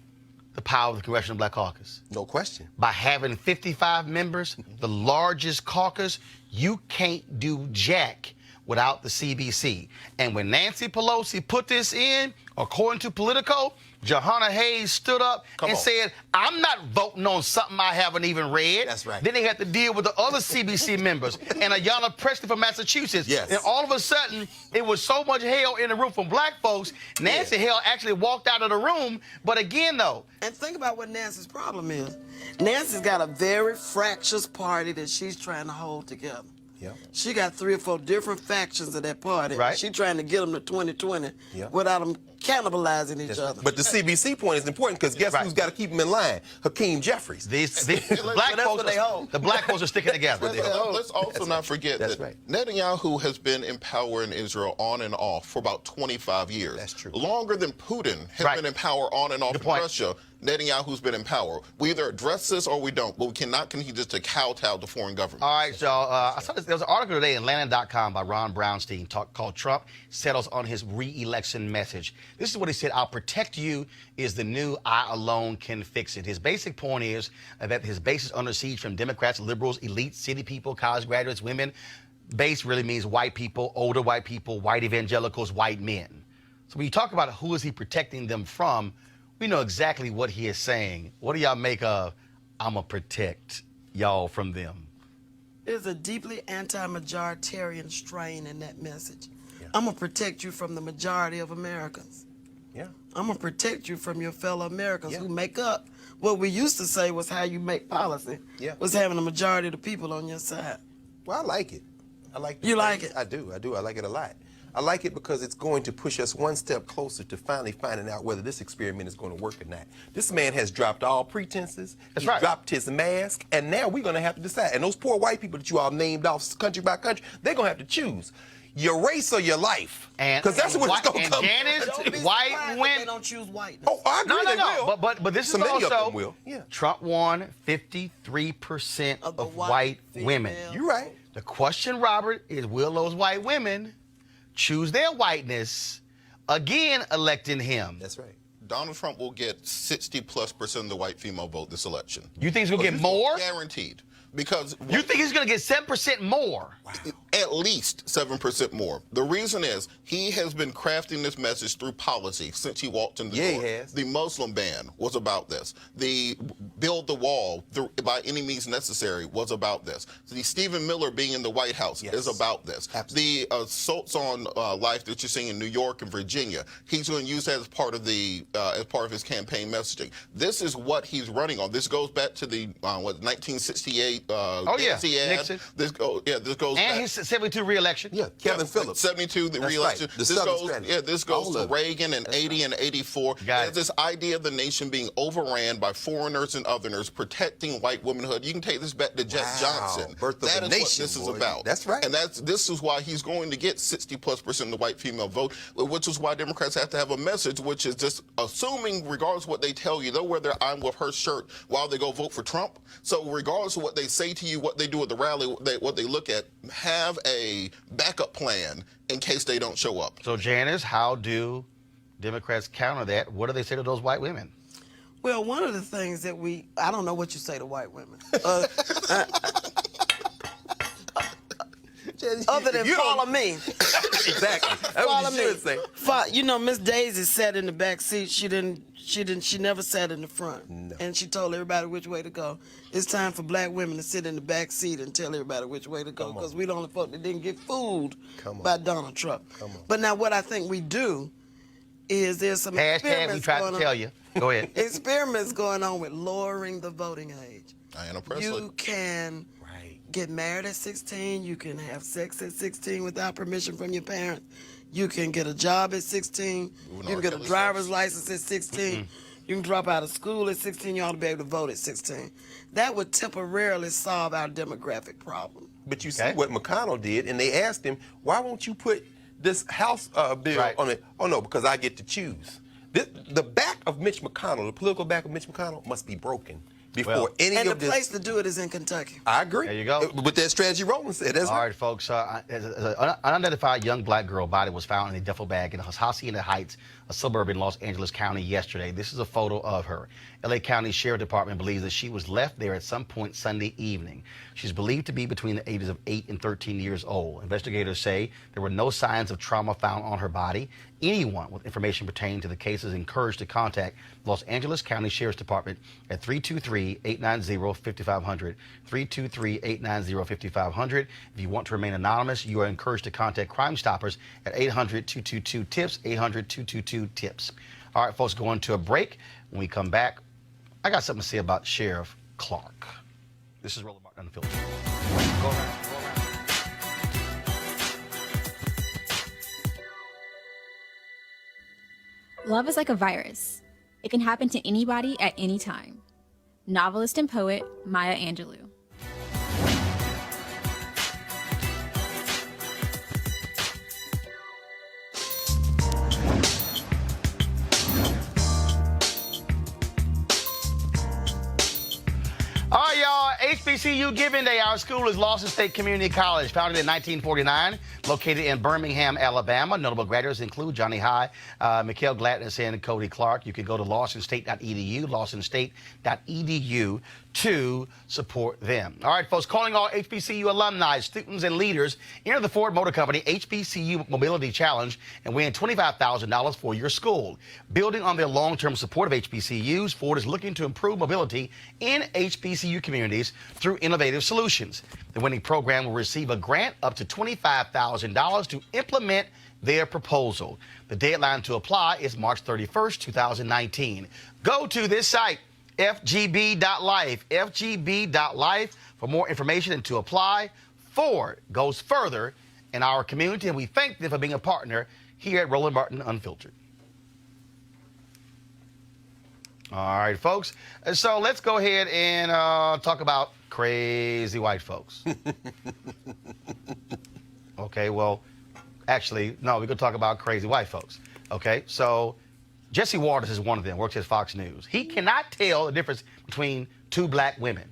the power of the Congressional Black Caucus. No question. By having 55 members, the largest caucus, you can't do jack without the CBC. And when Nancy Pelosi put this in, according to Politico, Johanna Hayes stood up and said, I'm not voting on something I haven't even read. That's right. Then they had to deal with the other CBC members and Ayanna Pressley from Massachusetts. Yes. And all of a sudden, it was so much hell in the room from black folks, Nancy Hale actually walked out of the room. But again, though. And think about what Nancy's problem is. Nancy's got a very fractious party that she's trying to hold together. Yep. She got 3 or 4 different factions of that party. Right. She's trying to get them to 2020 without them cannibalizing each other. But the CBC point is important, because guess who's got to keep them in line? Hakeem Jeffries. The black folks are sticking together. Let's also not forget that Netanyahu has been in power in Israel on and off for about 25 years. That's true. Longer than Putin has been in power on and off in Russia. Netanyahu's been in power. We either address this or we don't, but we cannot continue just to kowtow to foreign governments. All right, so I saw there was an article today in Landon.com by Ron Brownstein called Trump Settles on His Re-Election Message. This is what he said: I'll protect you is the new I alone can fix it. His basic point is that his base is under siege from Democrats, liberals, elites, city people, college graduates, women. Base really means white people, older white people, white evangelicals, white men. So when you talk about who is he protecting them from, we know exactly what he is saying. What do y'all make of, I'm going to protect y'all from them? There's a deeply anti-majoritarian strain in that message. I'm going to protect you from the majority of Americans. I'm going to protect you from your fellow Americans who make up what we used to say was how you make policy, was having a majority of the people on your side. Well, I like it. I like it. You like it? I do. I like it a lot. I like it because it's going to push us one step closer to finally finding out whether this experiment is going to work or not. This man has dropped all pretenses. He's dropped his mask, and now we're going to have to decide. And those poor white people that you all named off country by country, they're going to have to choose your race or your life. Because that's what it's going to come to. White women. They don't choose white. Oh, I agree. They will. But this So is many of also them will. Yeah. Trump won 53% of white women. You're right. The question, Robert, is will those white women choose their whiteness, again electing him? That's right. Donald Trump will get 60+% of the white female vote this election. You think he's going to get more? Guaranteed. Because you think he's going to get 7% more? At least 7% more. The reason is he has been crafting this message through policy since he walked in the door. He has. The Muslim ban was about this. The build the wall by any means necessary was about this. The Stephen Miller being in the White House is about this. Absolutely. The assaults on life that you're seeing in New York and Virginia, he's going to use that as part of his campaign messaging. This is what he's running on. This goes back to the 1968. Nixon. This goes and back. his 72 re-election. Yeah, Kevin Phillips. 72, the re-election. Right. This goes to Reagan and 80 and 84. There's this idea of the nation being overran by foreigners and others, protecting white womanhood. You can take this back to Jack Johnson. Birth of that the is nation, what this is boy. about. That's right. And this is why he's going to get 60+% of the white female vote, which is why Democrats have to have a message, which is just assuming, regardless of what they tell you, they'll wear their I'm with her shirt while they go vote for Trump. So regardless of what they say to you, what they do at the rally, what they look at, have have a backup plan in case they don't show up. So, Janice, how do Democrats counter that? What do they say to those white women? Well, one of the things that I don't know what you say to white women. Other than follow me. Exactly. That's what you should say. You know, Miss Daisy sat in the back seat. She never sat in the front. No. And she told everybody which way to go. It's time for black women to sit in the back seat and tell everybody which way to go, because we the only folk that didn't get fooled by Donald Trump. But now what I think we do is there's some hashtag we tried to tell you. Go ahead. Experiments going on with lowering the voting age. Diana Presley. You can get married at 16. You can have sex at 16 without permission from your parents. You can get a job at 16. You can get a driver's license at 16. You can drop out of school at 16. You ought to be able to vote at 16. That would temporarily solve our demographic problem. But you see what McConnell did, and they asked him, why won't you put this House bill on it? Oh, no, because I get to choose. The back of Mitch McConnell, the political back of Mitch McConnell, must be broken before any of this. And the place to do it is in Kentucky. I agree. There you go. With that strategy Roland said. That's all right, folks. An unidentified young black girl body was found in a duffel bag in Hacienda Heights, a suburb in Los Angeles County yesterday. This is a photo of her. LA County Sheriff Department believes that she was left there at some point Sunday evening. She's believed to be between the ages of 8 and 13 years old. Investigators say there were no signs of trauma found on her body. Anyone with information pertaining to the case is encouraged to contact Los Angeles County Sheriff's Department at 323-890-5500, 323-890-5500. If you want to remain anonymous, you are encouraged to contact Crime Stoppers at 800-222-TIPS, 800-222-TIPS. All right, folks, going to a break. When we come back, I got something to say about Sheriff Clark. This is Roland Martin Unfiltered. Go around. Love is like a virus. It can happen to anybody at any time. Novelist and poet Maya Angelou. All right, y'all. HBCU Giving Day. Our school is Lawson State Community College, founded in 1949, located in Birmingham, Alabama. Notable graduates include Johnny High, Mikhail Gladness, and Cody Clark. You can go to lawsonstate.edu, lawsonstate.edu to support them. All right, folks, calling all HBCU alumni, students, and leaders. Enter the Ford Motor Company HBCU Mobility Challenge and win $25,000 for your school. Building on their long-term support of HBCUs, Ford is looking to improve mobility in HBCU communities through innovative solutions. The winning program will receive a grant up to $25,000 to implement their proposal. The deadline to apply is March 31st, 2019. Go to this site, FGB.Life, FGB.Life, for more information and to apply. Ford goes further in our community, and we thank them for being a partner here at Roland Martin Unfiltered. All right, folks. So let's go ahead and talk about crazy white folks. Okay, well, actually, no, we're going to talk about crazy white folks. Okay, so Jesse Waters is one of them, works at Fox News. He cannot tell the difference between two black women.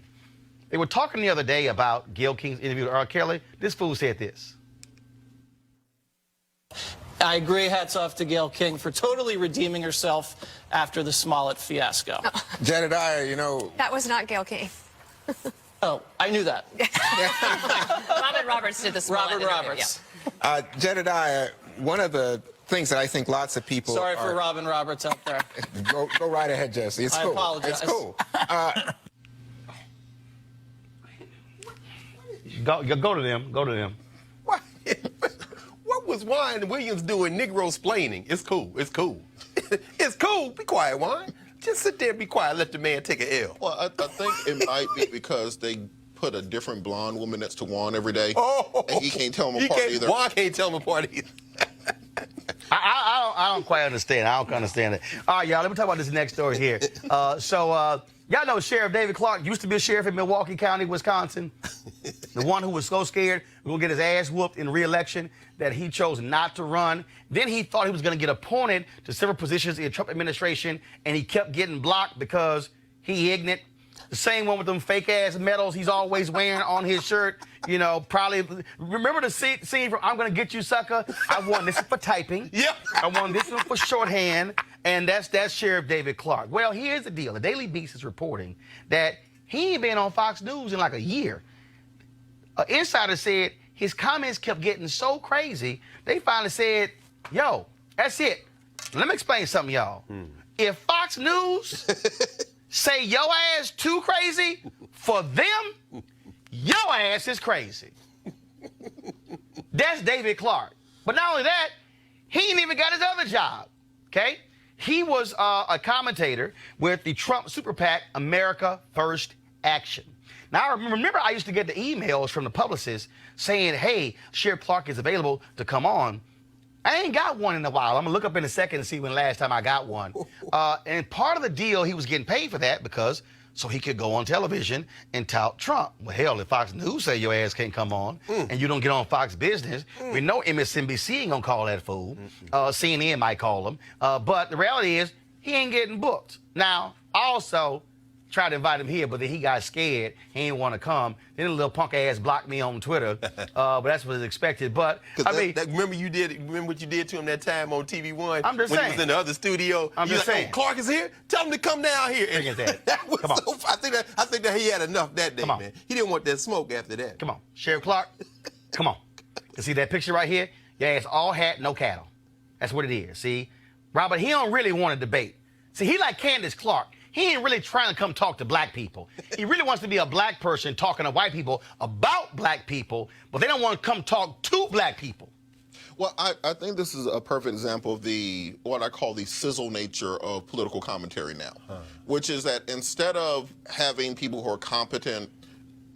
They were talking the other day about Gayle King's interview with R. Kelly. This fool said this. I agree. Hats off to Gayle King for totally redeeming herself after the Smollett fiasco. Jedediah, you know... That was not Gayle King. Oh, I knew that. Robin Roberts did the Smollett Robin Roberts. Yeah. Jedediah, one of the things that I think lots of people Sorry for Robin Roberts out there. Go right ahead, Jesse. It's cool. I apologize. It's cool. Go to them. Go to them. What was Wine Williams doing Negro-splaining? It's cool. It's cool. It's cool. Be quiet, Wine. Just sit there and be quiet. Let the man take an L. Well, I think it might be because they put a different blonde woman next to Juan every day, and he can't tell them apart either. Juan can't tell them apart either. I don't quite understand. I don't understand it. All right, y'all, let me talk about this next story here. Y'all know Sheriff David Clark used to be a sheriff in Milwaukee County, Wisconsin. The one who was so scared he was going to get his ass whooped in re-election that he chose not to run. Then he thought he was going to get appointed to several positions in the Trump administration, and he kept getting blocked because he ignorant. The same one with them fake-ass medals he's always wearing on his shirt. You know, probably, remember the scene from I'm Gonna Get You, Sucker? I won this one for typing. Yep. I won this one for shorthand, and that's Sheriff David Clark. Well, here's the deal. The Daily Beast is reporting that he ain't been on Fox News in like a year. An insider said his comments kept getting so crazy, they finally said, yo, that's it. Let me explain something, y'all. If Fox News say your ass too crazy, for them, your ass is crazy. That's David Clark. But not only that, he ain't even got his other job, okay? He was a commentator with the Trump super PAC, America First Action. Now, I remember I used to get the emails from the publicists saying, hey, Sheriff Clark is available to come on. I ain't got one in a while. I'm going to look up in a second and see when last time I got one. And part of the deal, he was getting paid for that because so he could go on television and tout Trump. Well, hell, if Fox News say your ass can't come on and you don't get on Fox Business, we know MSNBC ain't going to call that fool. CNN might call him. But the reality is he ain't getting booked. Now, also, tried to invite him here, but then he got scared. He didn't want to come. Then a little punk ass blocked me on Twitter. But that's what was expected. But I mean, remember what you did to him that time on TV1? I'm just when saying. He was in the other studio. I'm just saying. Oh, Clark is here. Tell him to come down here. Bring it there. That was come on. so, I think that he had enough that day, man. He didn't want that smoke after that. Come on, Sheriff Clark. Come on. You see that picture right here? Your ass all hat, no cattle. That's what it is. See, Robert, he don't really want to debate. See, he like Candace Clark. He ain't really trying to come talk to black people. He really wants to be a black person talking to white people about black people, but they don't want to come talk to black people. Well, I think this is a perfect example of what I call the sizzle nature of political commentary now, which is that instead of having people who are competent,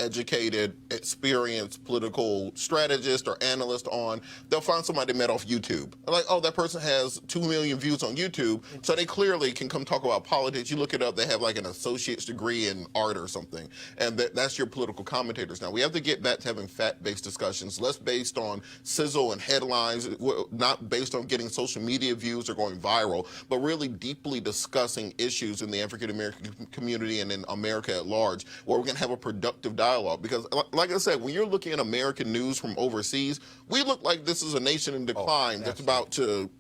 educated, experienced political strategist or analyst on, they'll find somebody they met off YouTube. They're like, oh, that person has 2 million views on YouTube, so they clearly can come talk about politics. You look it up, they have like an associate's degree in art or something, and that's your political commentators. Now, we have to get back to having fact-based discussions, less based on sizzle and headlines, not based on getting social media views or going viral, but really deeply discussing issues in the African-American community and in America at large, where we can have a productive dialogue. Because, like I said, when you're looking at American news from overseas, we look like this is a nation in decline that's about to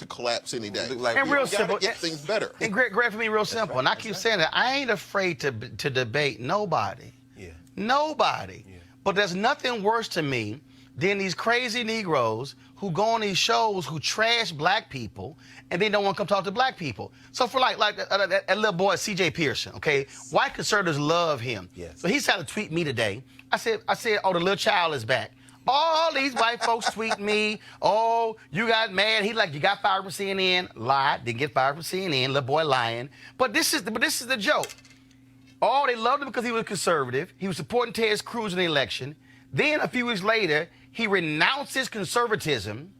collapse any day. Like and real simple, get things better. And Greg, for me, real simple. And I keep saying that I ain't afraid to debate nobody. Nobody. But there's nothing worse to me than these crazy Negroes who go on these shows who trash black people and they don't want to come talk to black people. So for like that little boy, C.J. Pearson, okay? White conservatives love him. So he tried to tweet me today. I said, oh, the little child is back. All these white folks tweet me, oh, you got mad. He like, you got fired from CNN. Lied, didn't get fired from CNN, little boy lying. But this is the joke. Oh, they loved him because he was conservative. He was supporting Ted Cruz in the election. Then a few weeks later, he renounced his conservatism.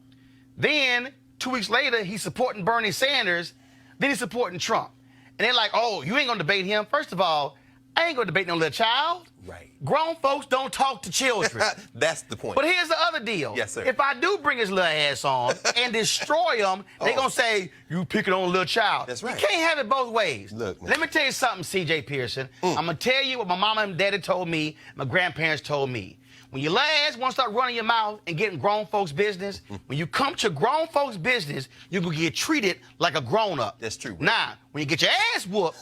Then 2 weeks later, he's supporting Bernie Sanders. Then he's supporting Trump. And they're like, oh, you ain't gonna debate him. First of all, I ain't gonna debate no little child. Right. Grown folks don't talk to children. That's the point. But here's the other deal. Yes, sir. If I do bring his little ass on and destroy him, they gonna say, you picking on a little child. That's right. You can't have it both ways. Look, man. Let me tell you something, C.J. Pearson. I'm gonna tell you what my mama and daddy told me, my grandparents told me. When your little ass want to start running your mouth and getting grown folks' business, when you come to grown folks' business, you're going to get treated like a grown-up. That's true. Now, when you get your ass whooped,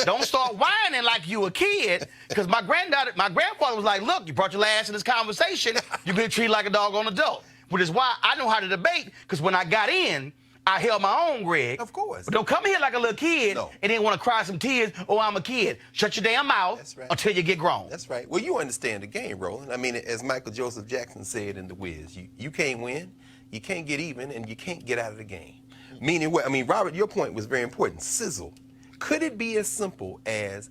don't start whining like you a kid, because my grandfather was like, look, you brought your ass in this conversation, you're going to treated like a doggone adult, which is why I know how to debate, because when I got in, I held my own, Greg. Of course. But don't come here like a little kid and then want to cry some tears, oh, I'm a kid. Shut your damn mouth until you get grown. That's right. Well, you understand the game, Roland. I mean, as Michael Joseph Jackson said in The Wiz, you can't win, you can't get even, and you can't get out of the game. Meaning what? I mean, Robert, your point was very important. Sizzle. Could it be as simple as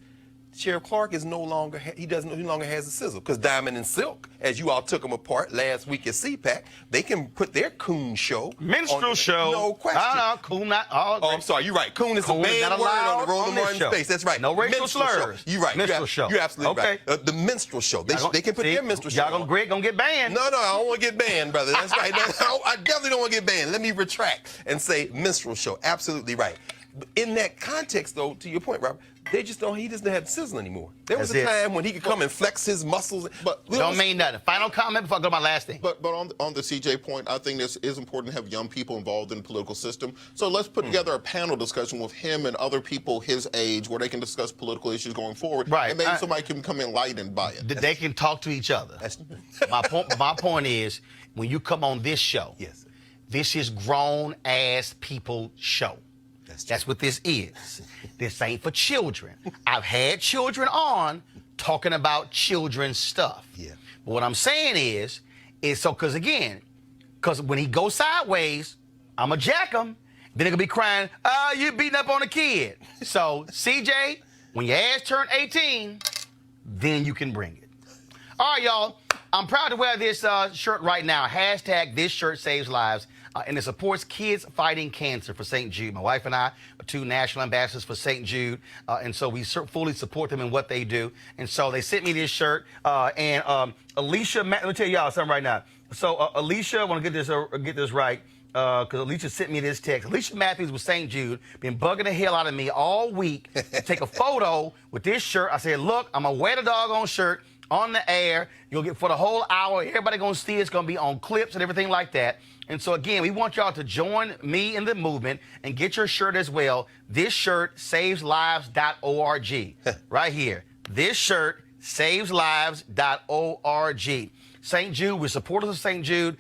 Sheriff Clark is no longer has a sizzle, because Diamond and Silk, as you all took them apart last week at CPAC, they can put their coon show. Minstrel show. No question. No, coon not. Oh, I'm sorry. You're right. Coon is a bad word on the Roland Martin space. That's right. No racial minstrel slurs. Show. You're right. Minstrel show. You're absolutely right. The minstrel show. They can put their minstrel show. Y'all gonna get banned. No, I don't want to get banned, brother. That's right. I definitely don't want to get banned. Let me retract and say minstrel show. Absolutely right. In that context, though, to your point, Robert, They just don't. He doesn't have the sizzle anymore. There was That's a it. time when he could come and flex his muscles. But Don't mean nothing. Final comment before I go to my last thing. But on the CJ point, I think this is important to have young people involved in the political system. So let's put together a panel discussion with him and other people his age where they can discuss political issues going forward. Right. And maybe somebody can become enlightened by it. They can talk to each other. My point is, when you come on this show, Yes. this is grown-ass people show. That's what this is. This ain't for children. I've had children on talking about children's stuff. Yeah. But what I'm saying is so, because when he goes sideways, I'm going to jack him. Then they're going to be crying, you beating up on a kid. So, CJ, when your ass turn 18, then you can bring it. All right, y'all. I'm proud to wear this shirt right now. Hashtag this shirt saves lives. And it supports kids fighting cancer for St. Jude. My wife and I are 2 national ambassadors for St. Jude. And so we fully support them in what they do. And so they sent me this shirt. And Alicia, let me tell y'all something right now. So Alicia, I want to get this right. Because Alicia sent me this text. Alicia Matthews with St. Jude been bugging the hell out of me all week to take a photo with this shirt. I said, look, I'm going to wear the doggone shirt on the air. You'll get for the whole hour. Everybody going to see it. It's going to be on clips and everything like that. And so, again, we want y'all to join me in the movement and get your shirt as well. This shirt, saveslives.org. Right here. This shirt, saveslives.org. St. Jude, we're supporters of St. Jude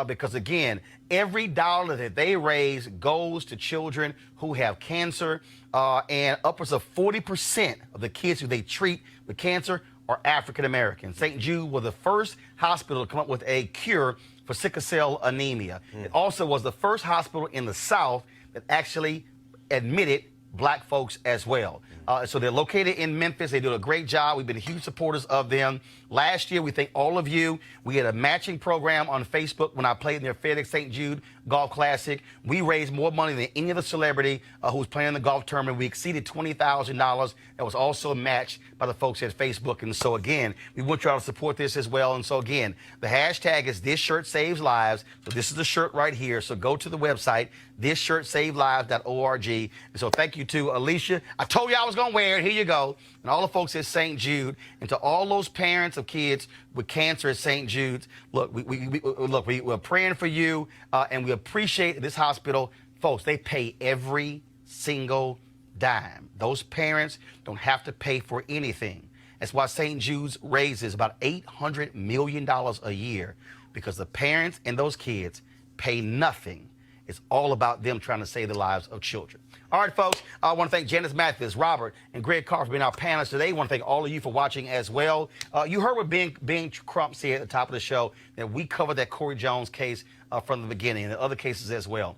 because, again, every dollar that they raise goes to children who have cancer, and upwards of 40% of the kids who they treat with cancer are African American. St. Jude was the first hospital to come up with a cure for sickle cell anemia. It also was the first hospital in the South that actually admitted black folks as well. So they're located in Memphis. They do a great job. We've been huge supporters of them. Last year, we thank all of you. We had a matching program on Facebook when I played in their FedEx St. Jude Golf Classic. We raised more money than any other celebrity who was playing in the golf tournament. We exceeded $20,000. That was also matched by the folks at Facebook. And so, again, we want you all to support this as well. And so, again, the hashtag is This Shirt Saves Lives. So this is the shirt right here. So go to the website, thisshirtsaveslives.org. And so thank you to Alicia. I told you I was going to wear it. Here you go. And all the folks at St. Jude, and to all those parents of kids with cancer at St. Jude's, look, we're praying for you, and we appreciate this hospital. Folks, they pay every single dime. Those parents don't have to pay for anything. That's why St. Jude's raises about $800 million a year, because the parents and those kids pay nothing. It's all about them trying to save the lives of children. All right, folks, I want to thank Janice Mathis, Robert, and Greg Carr for being our panelists today. I want to thank all of you for watching as well. You heard what Ben Crump said at the top of the show, that we covered that Cory Jones case from the beginning, and the other cases as well.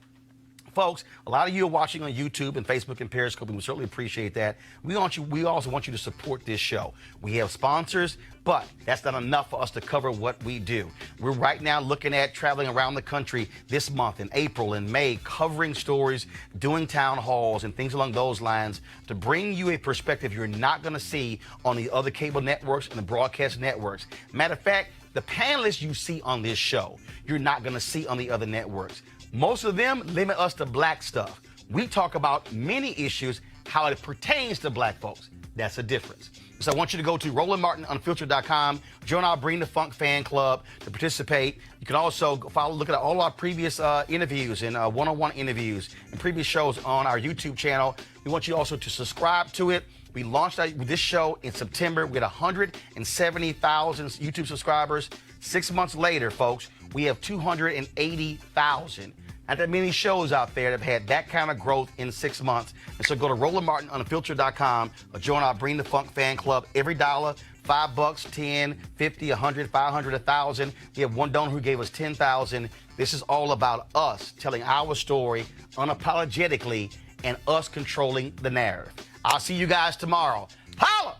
Folks, a lot of you are watching on YouTube and Facebook and Periscope, and we certainly appreciate that. We also want you to support this show. We have sponsors, but that's not enough for us to cover what we do. We're right now looking at traveling around the country this month in April and May, covering stories, doing town halls and things along those lines to bring you a perspective you're not going to see on the other cable networks and the broadcast networks. Matter of fact, the panelists you see on this show, you're not going to see on the other networks. Most of them limit us to black stuff. We talk about many issues, how it pertains to black folks. That's a difference. So I want you to go to RolandMartinUnfiltered.com, join our Bring the Funk fan club to participate. You can also look at all our previous interviews and one-on-one interviews and previous shows on our YouTube channel. We want you also to subscribe to it. We launched this show in September. We had 170,000 YouTube subscribers. 6 months later, folks, we have 280,000. Not that many shows out there that have had that kind of growth in 6 months. And so go to RolandMartinUnfiltered.com or join our Bring the Funk fan club. Every dollar, $5, 10, 50, 100, 500, 1,000. We have one donor who gave us 10,000. This is all about us telling our story unapologetically and us controlling the narrative. I'll see you guys tomorrow. Holla!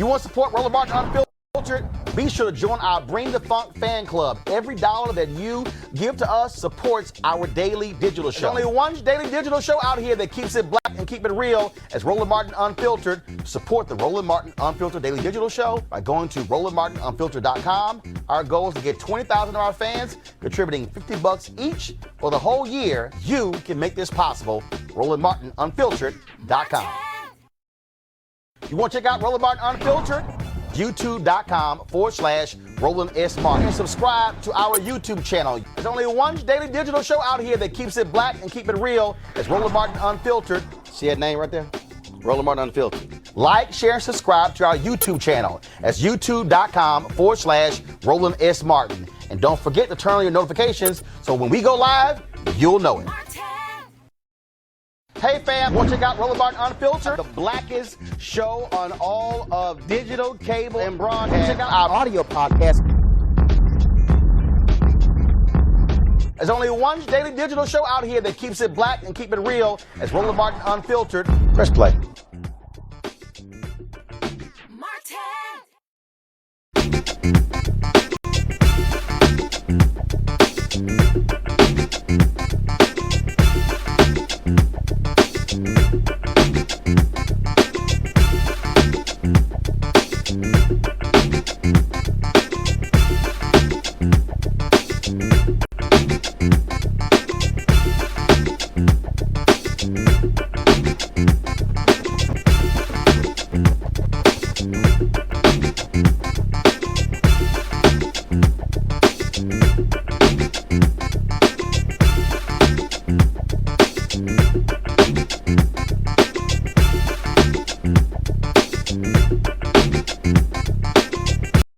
You want to support Roland Martin Unfiltered? Be sure to join our Bring the Funk fan club. Every dollar that you give to us supports our daily digital show. There's only one daily digital show out here that keeps it black and keep it real as Roland Martin Unfiltered. Support the Roland Martin Unfiltered daily digital show by going to RolandMartinUnfiltered.com. Our goal is to get 20,000 of our fans contributing $50 each for the whole year. You can make this possible. RolandMartinUnfiltered.com. You want to check out Roland Martin Unfiltered? YouTube.com/Roland S. Martin. And subscribe to our YouTube channel. There's only one daily digital show out here that keeps it black and keep it real. It's Roland Martin Unfiltered. See that name right there? Roland Martin Unfiltered. Like, share, and subscribe to our YouTube channel. That's YouTube.com/Roland S. Martin. And don't forget to turn on your notifications so when we go live, you'll know it. Hey fam, want to check out Roland Martin Unfiltered? The blackest show on all of digital, cable, and broadcast. Check out our audio podcast. There's only one daily digital show out here that keeps it black and keep it real. It's Roland Martin Unfiltered. Press play.